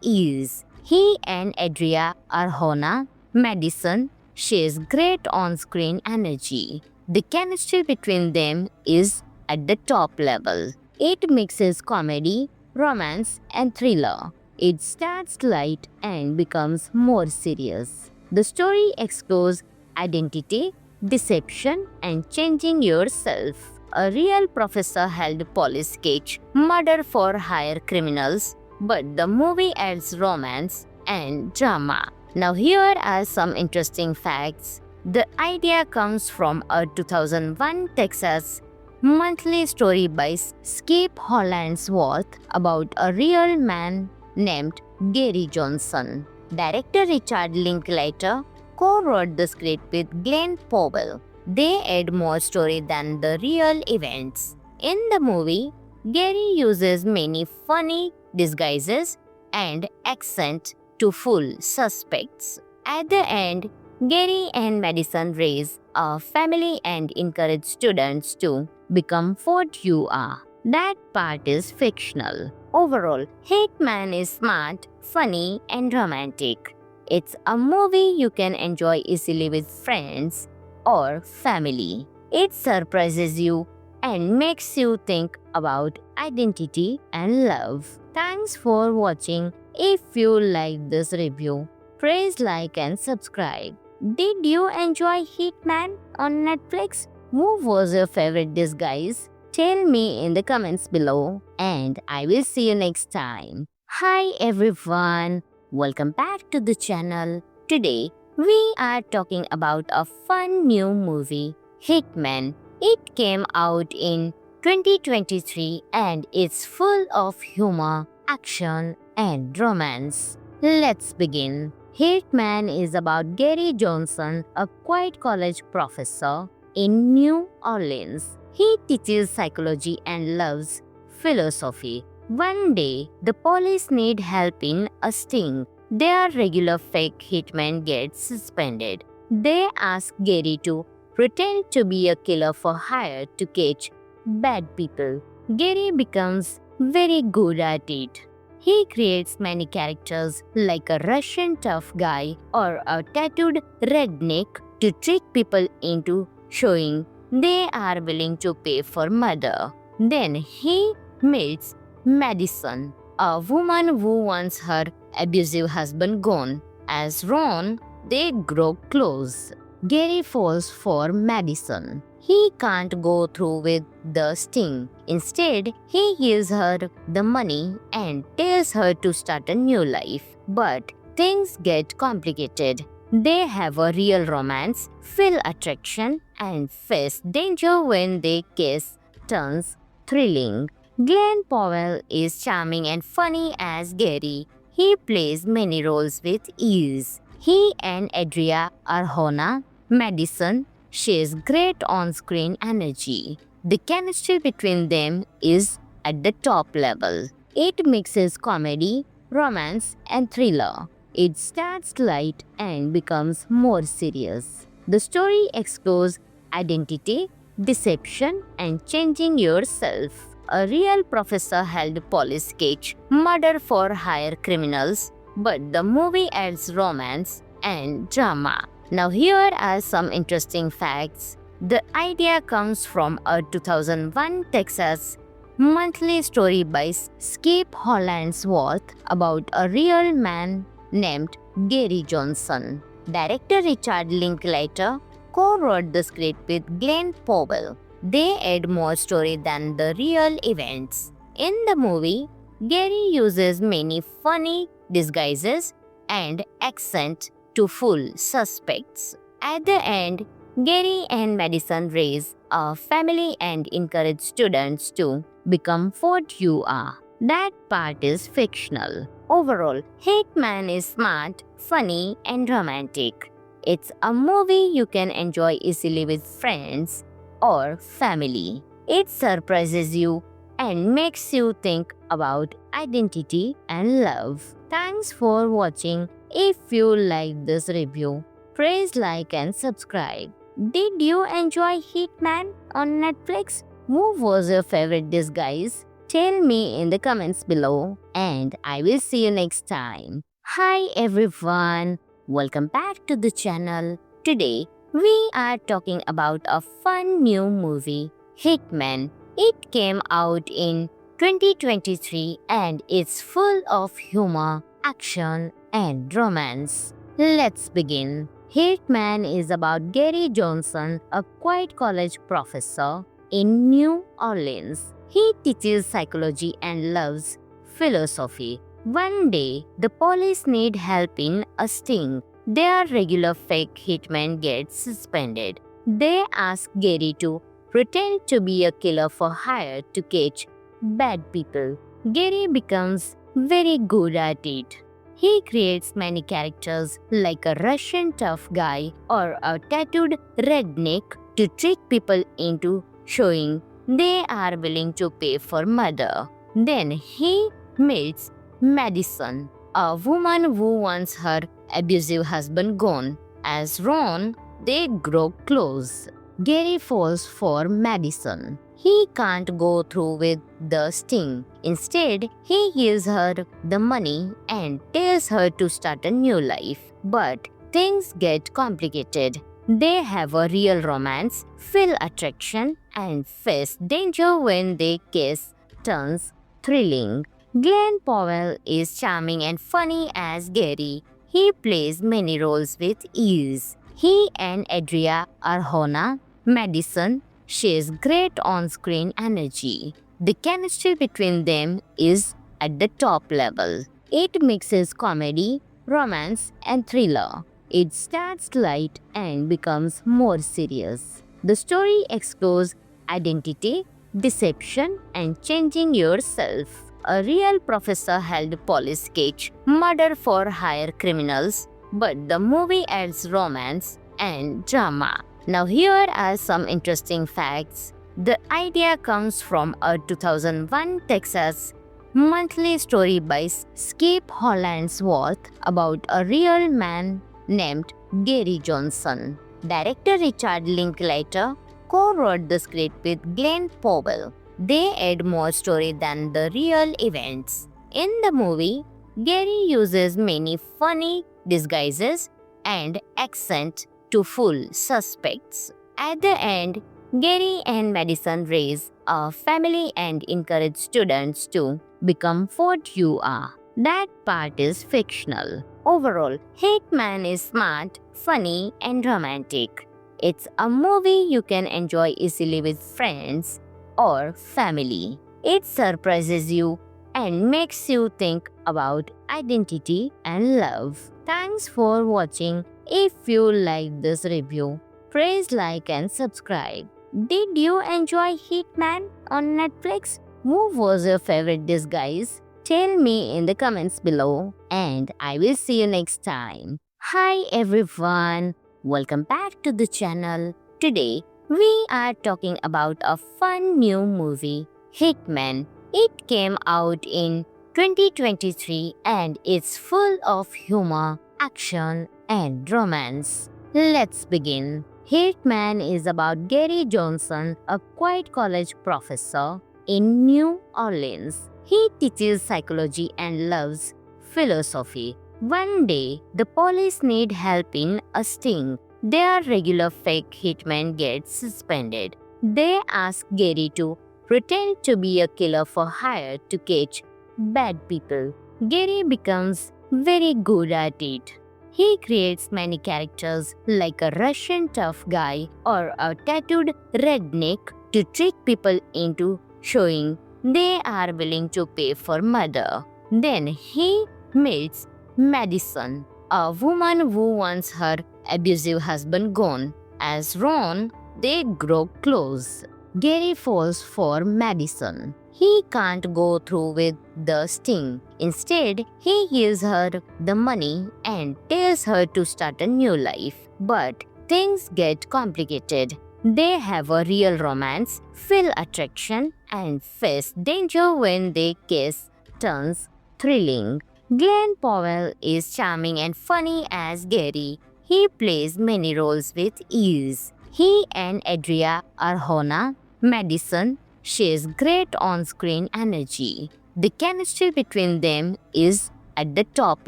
ease. He and Adria Arjona Madison shares great on-screen energy. The chemistry between them is at the top level. It mixes comedy, romance, and thriller. It starts light and becomes more serious. The story explores identity, deception, and changing yourself. A real professor held police cage murder for hire criminals, but the movie adds romance and drama. Now here are some interesting facts. The idea comes from a 2001 Texas monthly story by Skip Hollandsworth about a real man named Gary Johnson. Director Richard Linklater co-wrote the script with Glenn Powell. They add more story than the real events. In the movie, Gary uses many funny disguises and accent to fool suspects. At the end, Gary and Madison raise a family and encourage students to become what you are. That part is fictional. Overall, Hitman is smart, funny, and romantic. It's a movie you can enjoy easily with friends or family. It surprises you and makes you think about identity and love. Thanks for watching. If you like this review, please like and subscribe. Did you enjoy Hitman on Netflix? Who was your favorite disguise? Tell me in the comments below and I will see you next time. Hi everyone, welcome back to the channel. Today we are talking about a fun new movie, Hitman. It came out in 2023 and it's full of humor, action, and romance. Let's begin. Hitman is about Gary Johnson, a quiet college professor in New Orleans. He teaches psychology and loves philosophy. One day, the police need help in a sting. Their regular fake hitman gets suspended. They ask Gary to pretend to be a killer for hire to catch bad people. Gary becomes very good at it. He creates many characters like a Russian tough guy or a tattooed redneck to trick people into showing they are willing to pay for murder. Then he meets Madison, a woman who wants her abusive husband gone. As Ron, they grow close. Gary falls for Madison. He can't go through with the sting. Instead, he gives her the money and tells her to start a new life. But things get complicated. They have a real romance, feel attraction, and face danger when they kiss turns thrilling. Glenn Powell is charming and funny as Gary. He plays many roles with ease. He and Adria Arjona Madison shares great on-screen energy. The chemistry between them is at the top level. It mixes comedy, romance, and thriller. It starts light and becomes more serious. The story explores identity, deception, and changing yourself. A real professor held police cage murder for hire criminals, but the movie adds romance and drama. Now here are some interesting facts. The idea comes from a 2001 Texas monthly story by Skip Hollandsworth about a real man named Gary Johnson. Director Richard Linklater co-wrote the script with Glenn Powell. They add more story than the real events. In the movie, Gary uses many funny disguises and accent to fool suspects. At the end, Gary and Madison raise a family and encourage students to become what you are. That part is fictional. Overall, Hitman is smart, funny, and romantic. It's a movie you can enjoy easily with friends or family. It surprises you and makes you think about identity and love. Thanks for watching. If you like this review, please like and subscribe. Did you enjoy Hitman on Netflix? Who was your favorite disguise? Tell me in the comments below and I will see you next time. Hi everyone, welcome back to the channel. Today we are talking about a fun new movie, Hitman. It came out in 2023 and it's full of humor, action and romance. Let's begin. Hitman is about Gary Johnson, a quiet college professor in New Orleans. He teaches psychology and loves philosophy. One day, the police need help in a sting. Their regular fake hitman gets suspended. They ask Gary to pretend to be a killer for hire to catch bad people. Gary becomes very good at it. He creates many characters like a Russian tough guy or a tattooed redneck to trick people into showing they are willing to pay for murder. Then he meets Madison, a woman who wants her abusive husband gone. As Ron, they grow close. Gary falls for Madison. He can't go through with the sting. Instead, he gives her the money and tells her to start a new life. But things get complicated. They have a real romance, feel attraction, and face danger when their kiss turns thrilling. Glenn Powell is charming and funny as Gary. He plays many roles with ease. He and Adria Arjona, Madison, shares great on-screen energy. The chemistry between them is at the top level. It mixes comedy, romance, and thriller. It starts light and becomes more serious. The story explores identity, deception, and changing yourself. A real professor helped police catch murder for hire criminals, but the movie adds romance and drama. Now here are some interesting facts. The idea comes from a 2001 Texas monthly story by Skip Hollandsworth about a real man named Gary Johnson. Director Richard Linklater co-wrote the script with Glenn Powell. They add more story than the real events. In the movie, Gary uses many funny disguises and accent to fool suspects. At the end, Gary and Madison raise a family and encourage students to become what you are. That part is fictional. Overall, Hitman is smart, funny, and romantic. It's a movie you can enjoy easily with friends or family. It surprises you and makes you think about identity and love. Thanks for watching. If you like this review, please like and subscribe. Did you enjoy Hitman on Netflix? Who was your favorite disguise? Tell me in the comments below and I will see you next time. Hi everyone, welcome back to the channel. Today we are talking about a fun new movie, Hitman. It came out in 2023 and it's full of humor, action and romance. Let's begin. Hitman is about Gary Johnson, a quiet college professor in New Orleans. He teaches psychology and loves philosophy. One day, the police need help in a sting. Their regular fake hitman gets suspended. They ask Gary to pretend to be a killer for hire to catch bad people. Gary becomes very good at it. He creates many characters like a Russian tough guy or a tattooed redneck to trick people into showing they are willing to pay for murder. Then he meets Madison, a woman who wants her abusive husband gone. As Ron, they grow close. Gary falls for Madison. He can't go through with the sting. Instead, he gives her the money and tells her to start a new life. But things get complicated. They have a real romance, feel attraction, and face danger when they kiss turns thrilling. Glenn Powell is charming and funny as Gary. He plays many roles with ease. He and Adria Arjona Madison shares great on-screen energy. The chemistry between them is at the top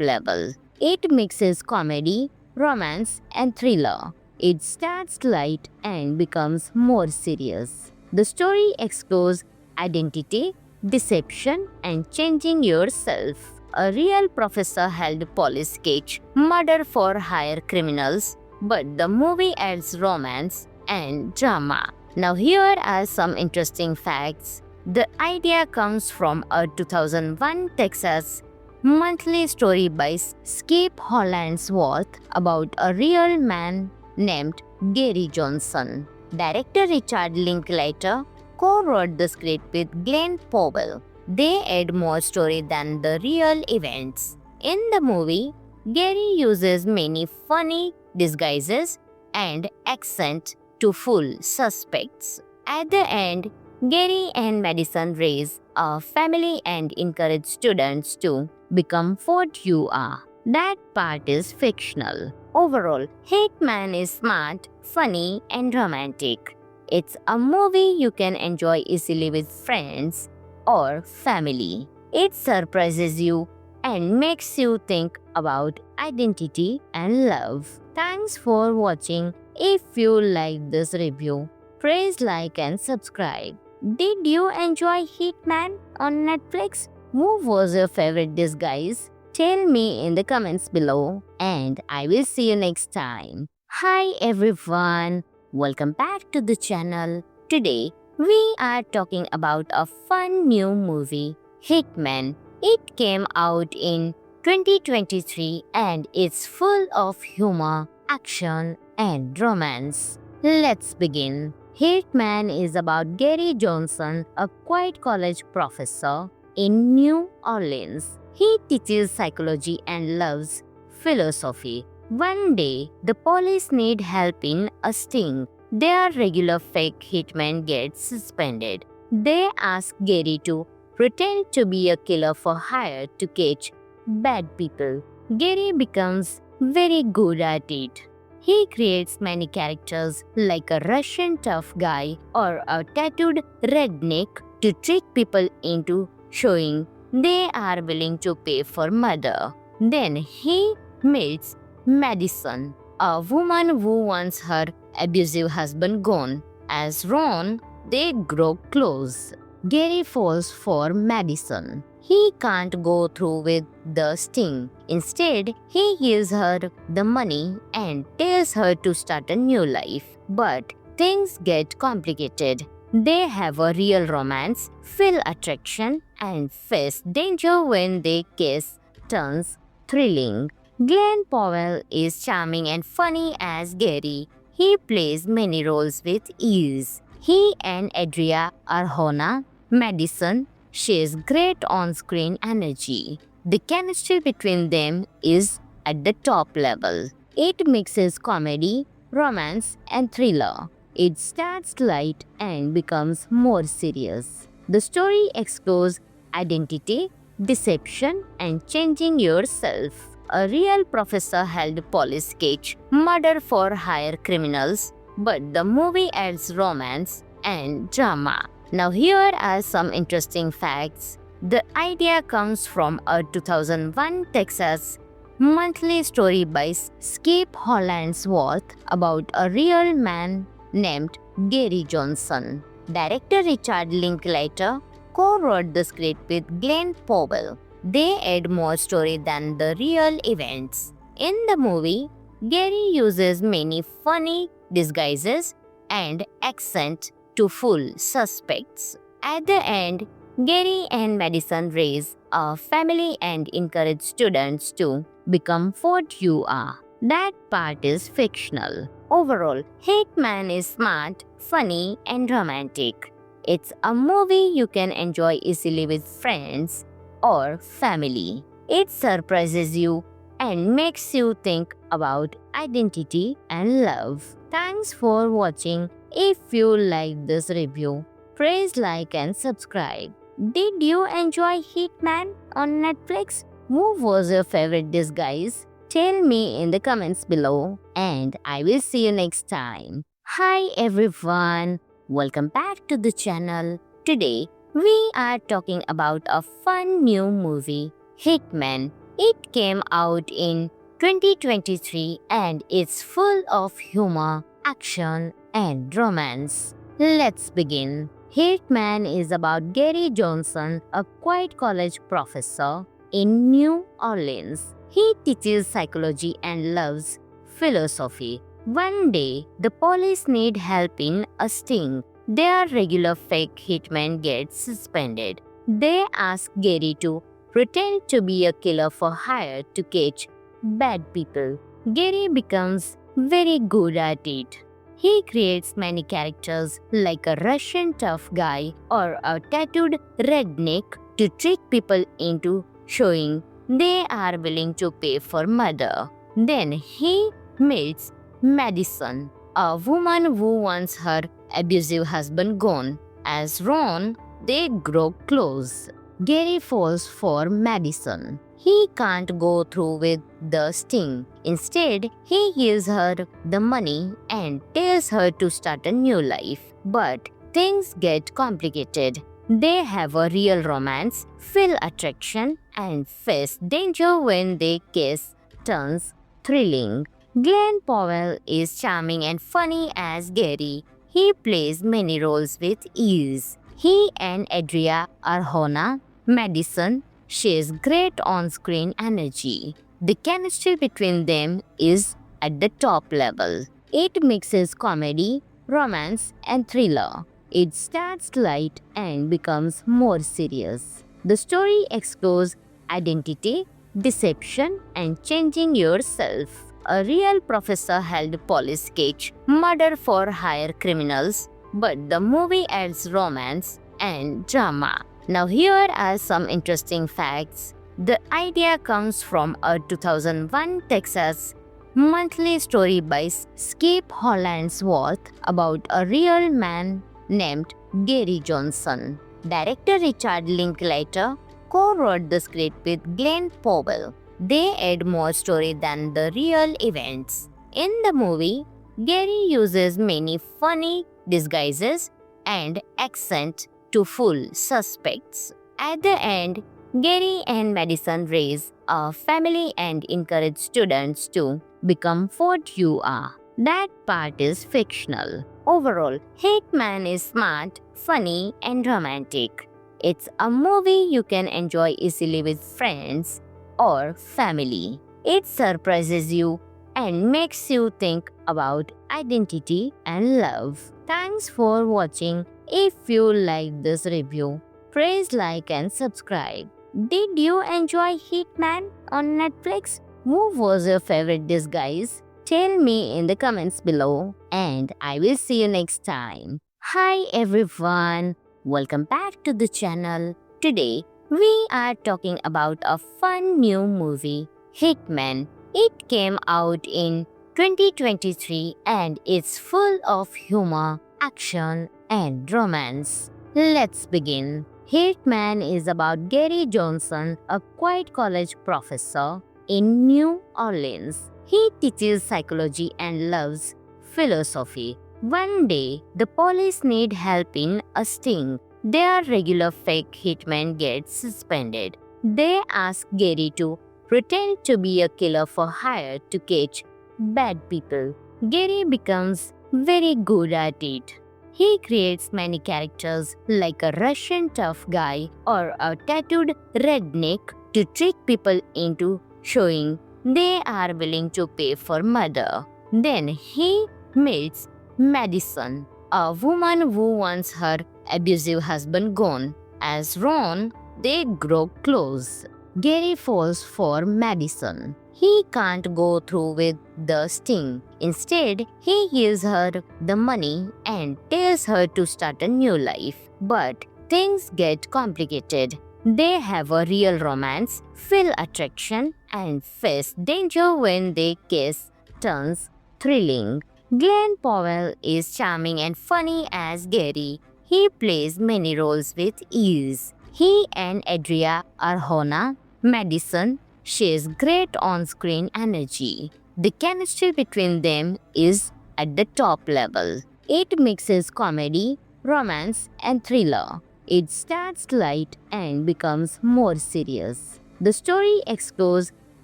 level. It mixes comedy, romance, and thriller. It starts light and becomes more serious. The story explores identity, deception, and changing yourself. A real professor held police catch murder for hire criminals, but the movie adds romance and drama. Now here are some interesting facts. The idea comes from a 2001 Texas monthly story by Skip Hollandsworth about a real man named Gary Johnson. Director Richard Linklater co-wrote the script with Glenn Powell. They add more story than the real events. In the movie, Gary uses many funny disguises and accent to fool suspects. At the end, Gary and Madison raise a family and encourage students to become what you are. That part is fictional. Overall, Hitman is smart, funny, and romantic. It's a movie you can enjoy easily with friends or family. It surprises you and makes you think about identity and love. Thanks for watching. If you liked this review, please like and subscribe. Did you enjoy Hitman on Netflix? Who was your favorite disguise? Tell me in the comments below and I will see you next time. Hi everyone, welcome back to the channel. Today we are talking about a fun new movie, Hitman. It came out in 2023 and it's full of humor, action and romance. Let's begin. Hitman is about Gary Johnson, a quiet college professor in New Orleans. He teaches psychology and loves philosophy. One day, the police need help in a sting. Their regular fake hitman gets suspended. They ask Gary to pretend to be a killer for hire to catch bad people. Gary becomes very good at it. He creates many characters like a Russian tough guy or a tattooed redneck to trick people into showing they are willing to pay for murder. Then he meets Madison, a woman who wants her abusive husband gone. As Ron, they grow close. Gary falls for Madison. He can't go through with the sting. Instead, he gives her the money and tells her to start a new life. But things get complicated. They have a real romance, feel attraction, and face danger when they kiss turns thrilling. Glenn Powell is charming and funny as Gary. He plays many roles with ease. He and Adria Arjona Madison shares great on-screen energy. The chemistry between them is at the top level. It mixes comedy, romance, and thriller. It starts light and becomes more serious. The story explores identity, deception, and changing yourself. A real professor held police catch murder for hire criminals, but the movie adds romance and drama. Now here are some interesting facts. The idea comes from a 2001 Texas monthly story by Skip Hollandsworth about a real man named Gary Johnson. Director Richard Linklater co-wrote the script with Glenn Powell. They add more story than the real events. In the movie, Gary uses many funny disguises and accent to fool suspects. At the end, Gary and Madison raise a family and encourage students to become what you are. That part is fictional. Overall, Hitman is smart, funny, and romantic. It's a movie you can enjoy easily with friends or family. It surprises you and makes you think about identity and love. Thanks for watching. If you like this review, please like and subscribe. Did you enjoy Hitman on Netflix? Who was your favorite disguise? Tell me in the comments below, and I will see you next time. Hi everyone, welcome back to the channel. Today we are talking about a fun new movie, Hitman. It came out in 2023 and it's full of humor, action, and romance. Let's begin. Hitman is about Gary Johnson, a quiet college professor in New Orleans. He teaches psychology and loves philosophy. One day, the police need help in a sting. Their regular fake hitman gets suspended. They ask Gary to pretend to be a killer for hire to catch bad people. Gary becomes very good at it. He creates many characters like a Russian tough guy or a tattooed redneck to trick people into showing they are willing to pay for murder. Then he meets Madison, a woman who wants her abusive husband gone. As Ron, they grow close. Gary falls for Madison. He can't go through with the sting. Instead, he gives her the money and tells her to start a new life. But things get complicated. They have a real romance, feel attraction, and face danger when their case turns thrilling. Glenn Powell is charming and funny as Gary. He plays many roles with ease. He and Adria Arjona, Madison, shares great on-screen energy. The chemistry between them is at the top level. It mixes comedy, romance, and thriller. It starts light and becomes more serious. The story explores identity, deception, and changing yourself. A real professor helped police catch murder for hire criminals, but the movie adds romance and drama. Now here are some interesting facts. The idea comes from a 2001 Texas monthly story by Skip Hollandsworth about a real man named Gary Johnson. Director Richard Linklater co-wrote the script with Glenn Powell. They add more story than the real events. In the movie, Gary uses many funny disguises and accent to fool suspects. At the end, Gary and Madison raise a family and encourage students to become what you are. That part is fictional. Overall, Hitman is smart, funny, and romantic. It's a movie you can enjoy easily with friends or family. It surprises you and makes you think about identity and love. Thanks for watching. If you like this review, please like and subscribe. Did you enjoy Hitman on Netflix? Who was your favorite disguise? Tell me in the comments below, and I will see you next time. Hi everyone, welcome back to the channel. Today we are talking about a fun new movie, Hitman. It came out in 2023 and it's full of humor, action, and romance. Let's begin. Hitman is about Gary Johnson, a quiet college professor in New Orleans. He teaches psychology and loves philosophy. One day, the police need help in a sting. Their regular fake hitman gets suspended. They ask Gary to pretend to be a killer for hire to catch bad people. Gary becomes very good at it. He creates many characters like a Russian tough guy or a tattooed redneck to trick people into showing they are willing to pay for murder. Then he meets Madison, a woman who wants her abusive husband gone. As Ron, they grow close. Gary falls for Madison. He can't go through with the sting. Instead, he gives her the money and tells her to start a new life. But things get complicated. They have a real romance, feel attraction, and face danger when they kiss turns thrilling. Glenn Powell is charming and funny as Gary. He plays many roles with ease. He and Adria Arjona Madison shares great on-screen energy. The chemistry between them is at the top level. It mixes comedy, romance, and thriller. It starts light and becomes more serious. The story explores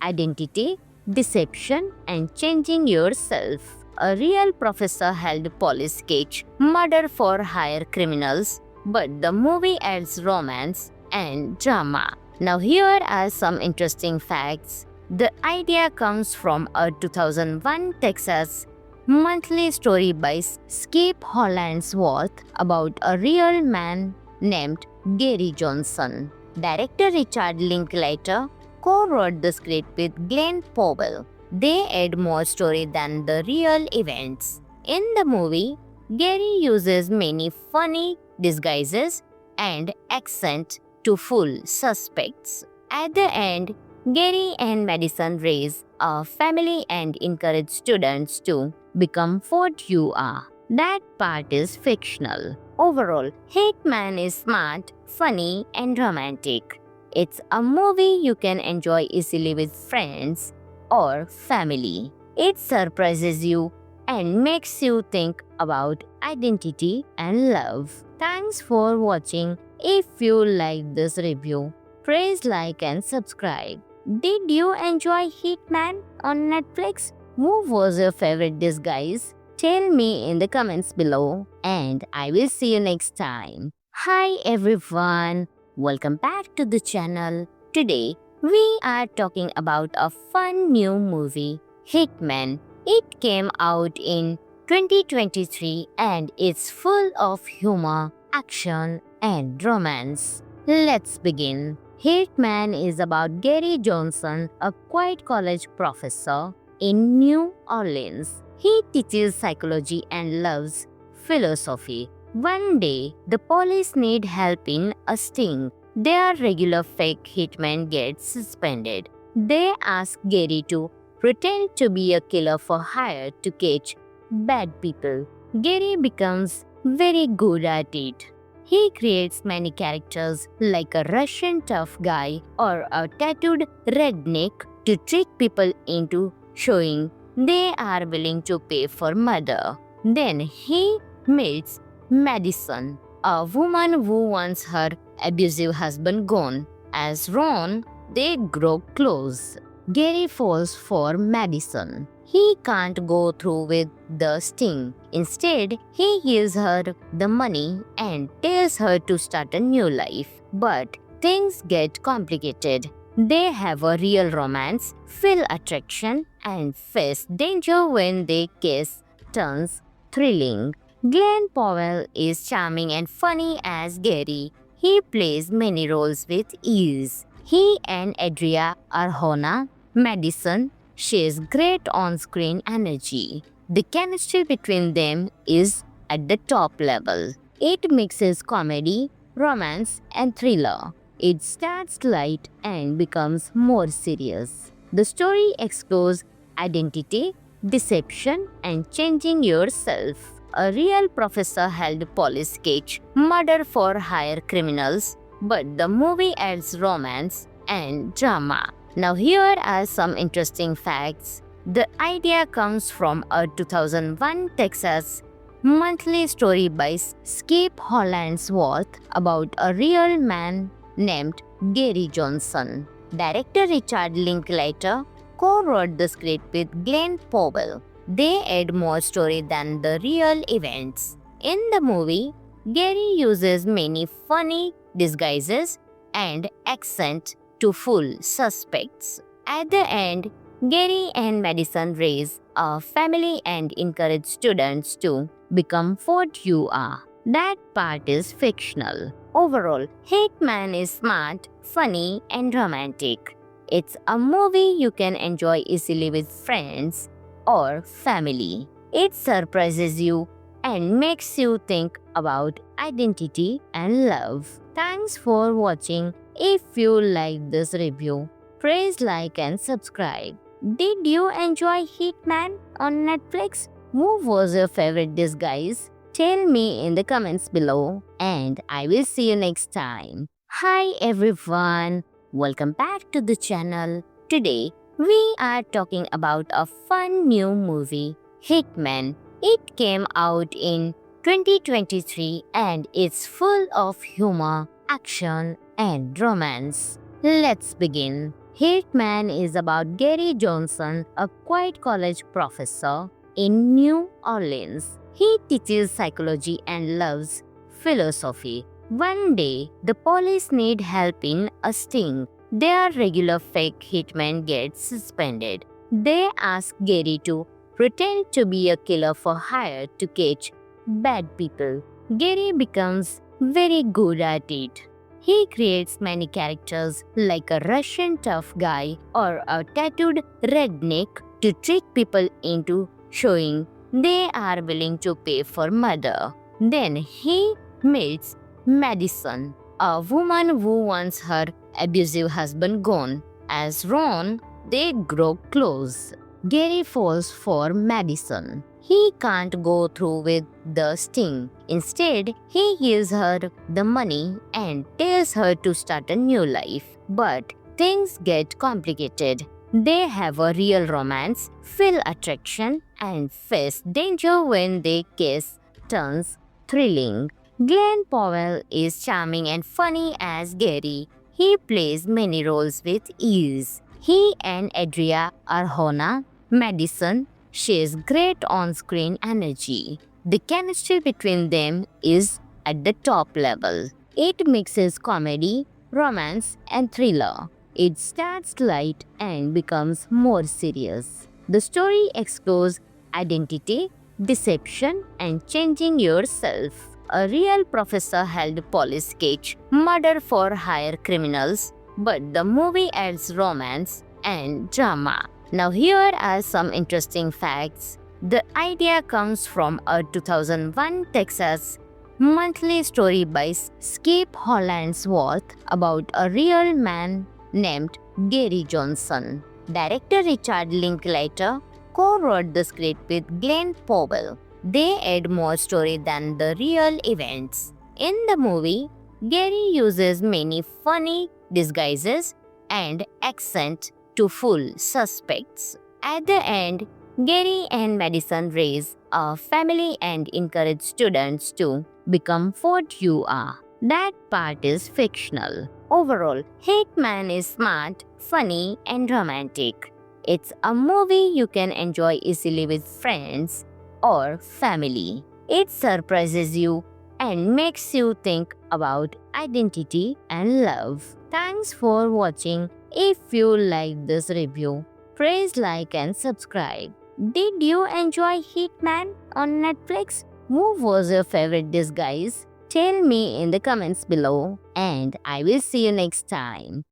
identity, deception, and changing yourself. A real professor helped police catch murder for hire criminals, but the movie adds romance and drama. Now, here are some interesting facts. The idea comes from a 2001 Texas monthly story by Skip Hollandsworth about a real man named Gary Johnson. Director Richard Linklater co-wrote the script with Glenn Powell. They add more story than the real events. In the movie, Gary uses many funny disguises and accent to fool suspects. At the end, Gary and Madison raise a family and encourage students to become what you are. That part is fictional. Overall, Hickman is smart, funny, and romantic. It's a movie you can enjoy easily with friends or family. It surprises you and makes you think about identity and love. Thanks for watching. If you liked this review, please like and subscribe. Did you enjoy Hitman on Netflix? Who was your favorite disguise? Tell me in the comments below and I will see you next time. Hi everyone, welcome back to the channel. Today we are talking about a fun new movie, Hitman. It came out in 2023 and it's full of humor, action and romance. Let's begin. Hitman is about Gary Johnson, a quiet college professor in New Orleans. He teaches psychology and loves philosophy. One day, the police need help in a sting. Their regular fake hitman gets suspended. They ask Gary to pretend to be a killer for hire to catch bad people. Gary becomes very good at it. He creates many characters like a Russian tough guy or a tattooed redneck to trick people into showing they are willing to pay for murder. Then he meets Madison, a woman who wants her abusive husband gone. As Ron, they grow close. Gary falls for Madison. He can't go through with the sting. Instead, he gives her the money and tells her to start a new life. But things get complicated. They have a real romance, feel attraction, and face danger when they kiss turns thrilling. Glenn Powell is charming and funny as Gary. He plays many roles with ease. He and Adria Arjona Madison shares great on-screen energy. The chemistry between them is at the top level. It mixes comedy, romance, and thriller. It starts light and becomes more serious. The story explores identity, deception, and changing yourself. A real professor helped police catch murder for hire criminals, but the movie adds romance and drama. Now, here are some interesting facts. The idea comes from a 2001 Texas monthly story by Skip Hollandsworth about a real man named Gary Johnson. Director Richard Linklater co-wrote the script with Glenn Powell. They add more story than the real events. In the movie, Gary uses many funny disguises and accent to fool suspects. At the end, Gary and Madison raise a family and encourage students to become what you are. That part is fictional. Overall, Hickman is smart, funny, and romantic. It's a movie you can enjoy easily with friends or family. It surprises you and makes you think about identity and love. Thanks for watching. If you like this review, please like and subscribe. Did you enjoy Hitman on Netflix? Who was your favorite disguise? Tell me in the comments below, and I will see you next time. Hi everyone, welcome back to the channel. Today we are talking about a fun new movie, Hitman. It came out in 2023 and it's full of humor, action, and romance. Let's begin. Hitman is about Gary Johnson, a quiet college professor in New Orleans. He teaches psychology and loves philosophy. One day, the police need help in a sting. Their regular fake hitman gets suspended. They ask Gary to pretend to be a killer for hire to catch bad people. Gary becomes very good at it. He creates many characters like a Russian tough guy or a tattooed redneck to trick people into showing they are willing to pay for murder. Then he meets Madison, a woman who wants her abusive husband gone. As Ron, they grow close. Gary falls for Madison. He can't go through with the sting. Instead, he gives her the money and tells her to start a new life. But things get complicated. They have a real romance, feel attraction, and face danger when their case turns thrilling. Glenn Powell is charming and funny as Gary. He plays many roles with ease. He and Adria Arjona, Madison, shares great on-screen energy. The chemistry between them is at the top level. It mixes comedy, romance, and thriller. It starts light and becomes more serious. The story explores identity, deception, and changing yourself. A real professor helped police catch murder for hire criminals, but the movie adds romance and drama. Now here are some interesting facts. The idea comes from a 2001 Texas monthly story by Skip Hollandsworth about a real man named Gary Johnson. Director Richard Linklater co-wrote the script with Glenn Powell. They add more story than the real events. In the movie, Gary uses many funny disguises and accent to fool suspects. At the end, Gary and Madison raise a family and encourage students to become what you are. That part is fictional. Overall, Hitman is smart, funny, and romantic. It's a movie you can enjoy easily with friends or family. It surprises you and makes you think about identity and love. Thanks for watching. If you like this review, please like and subscribe. Did you enjoy Hitman on Netflix? Who was your favorite disguise? Tell me in the comments below, and I will see you next time.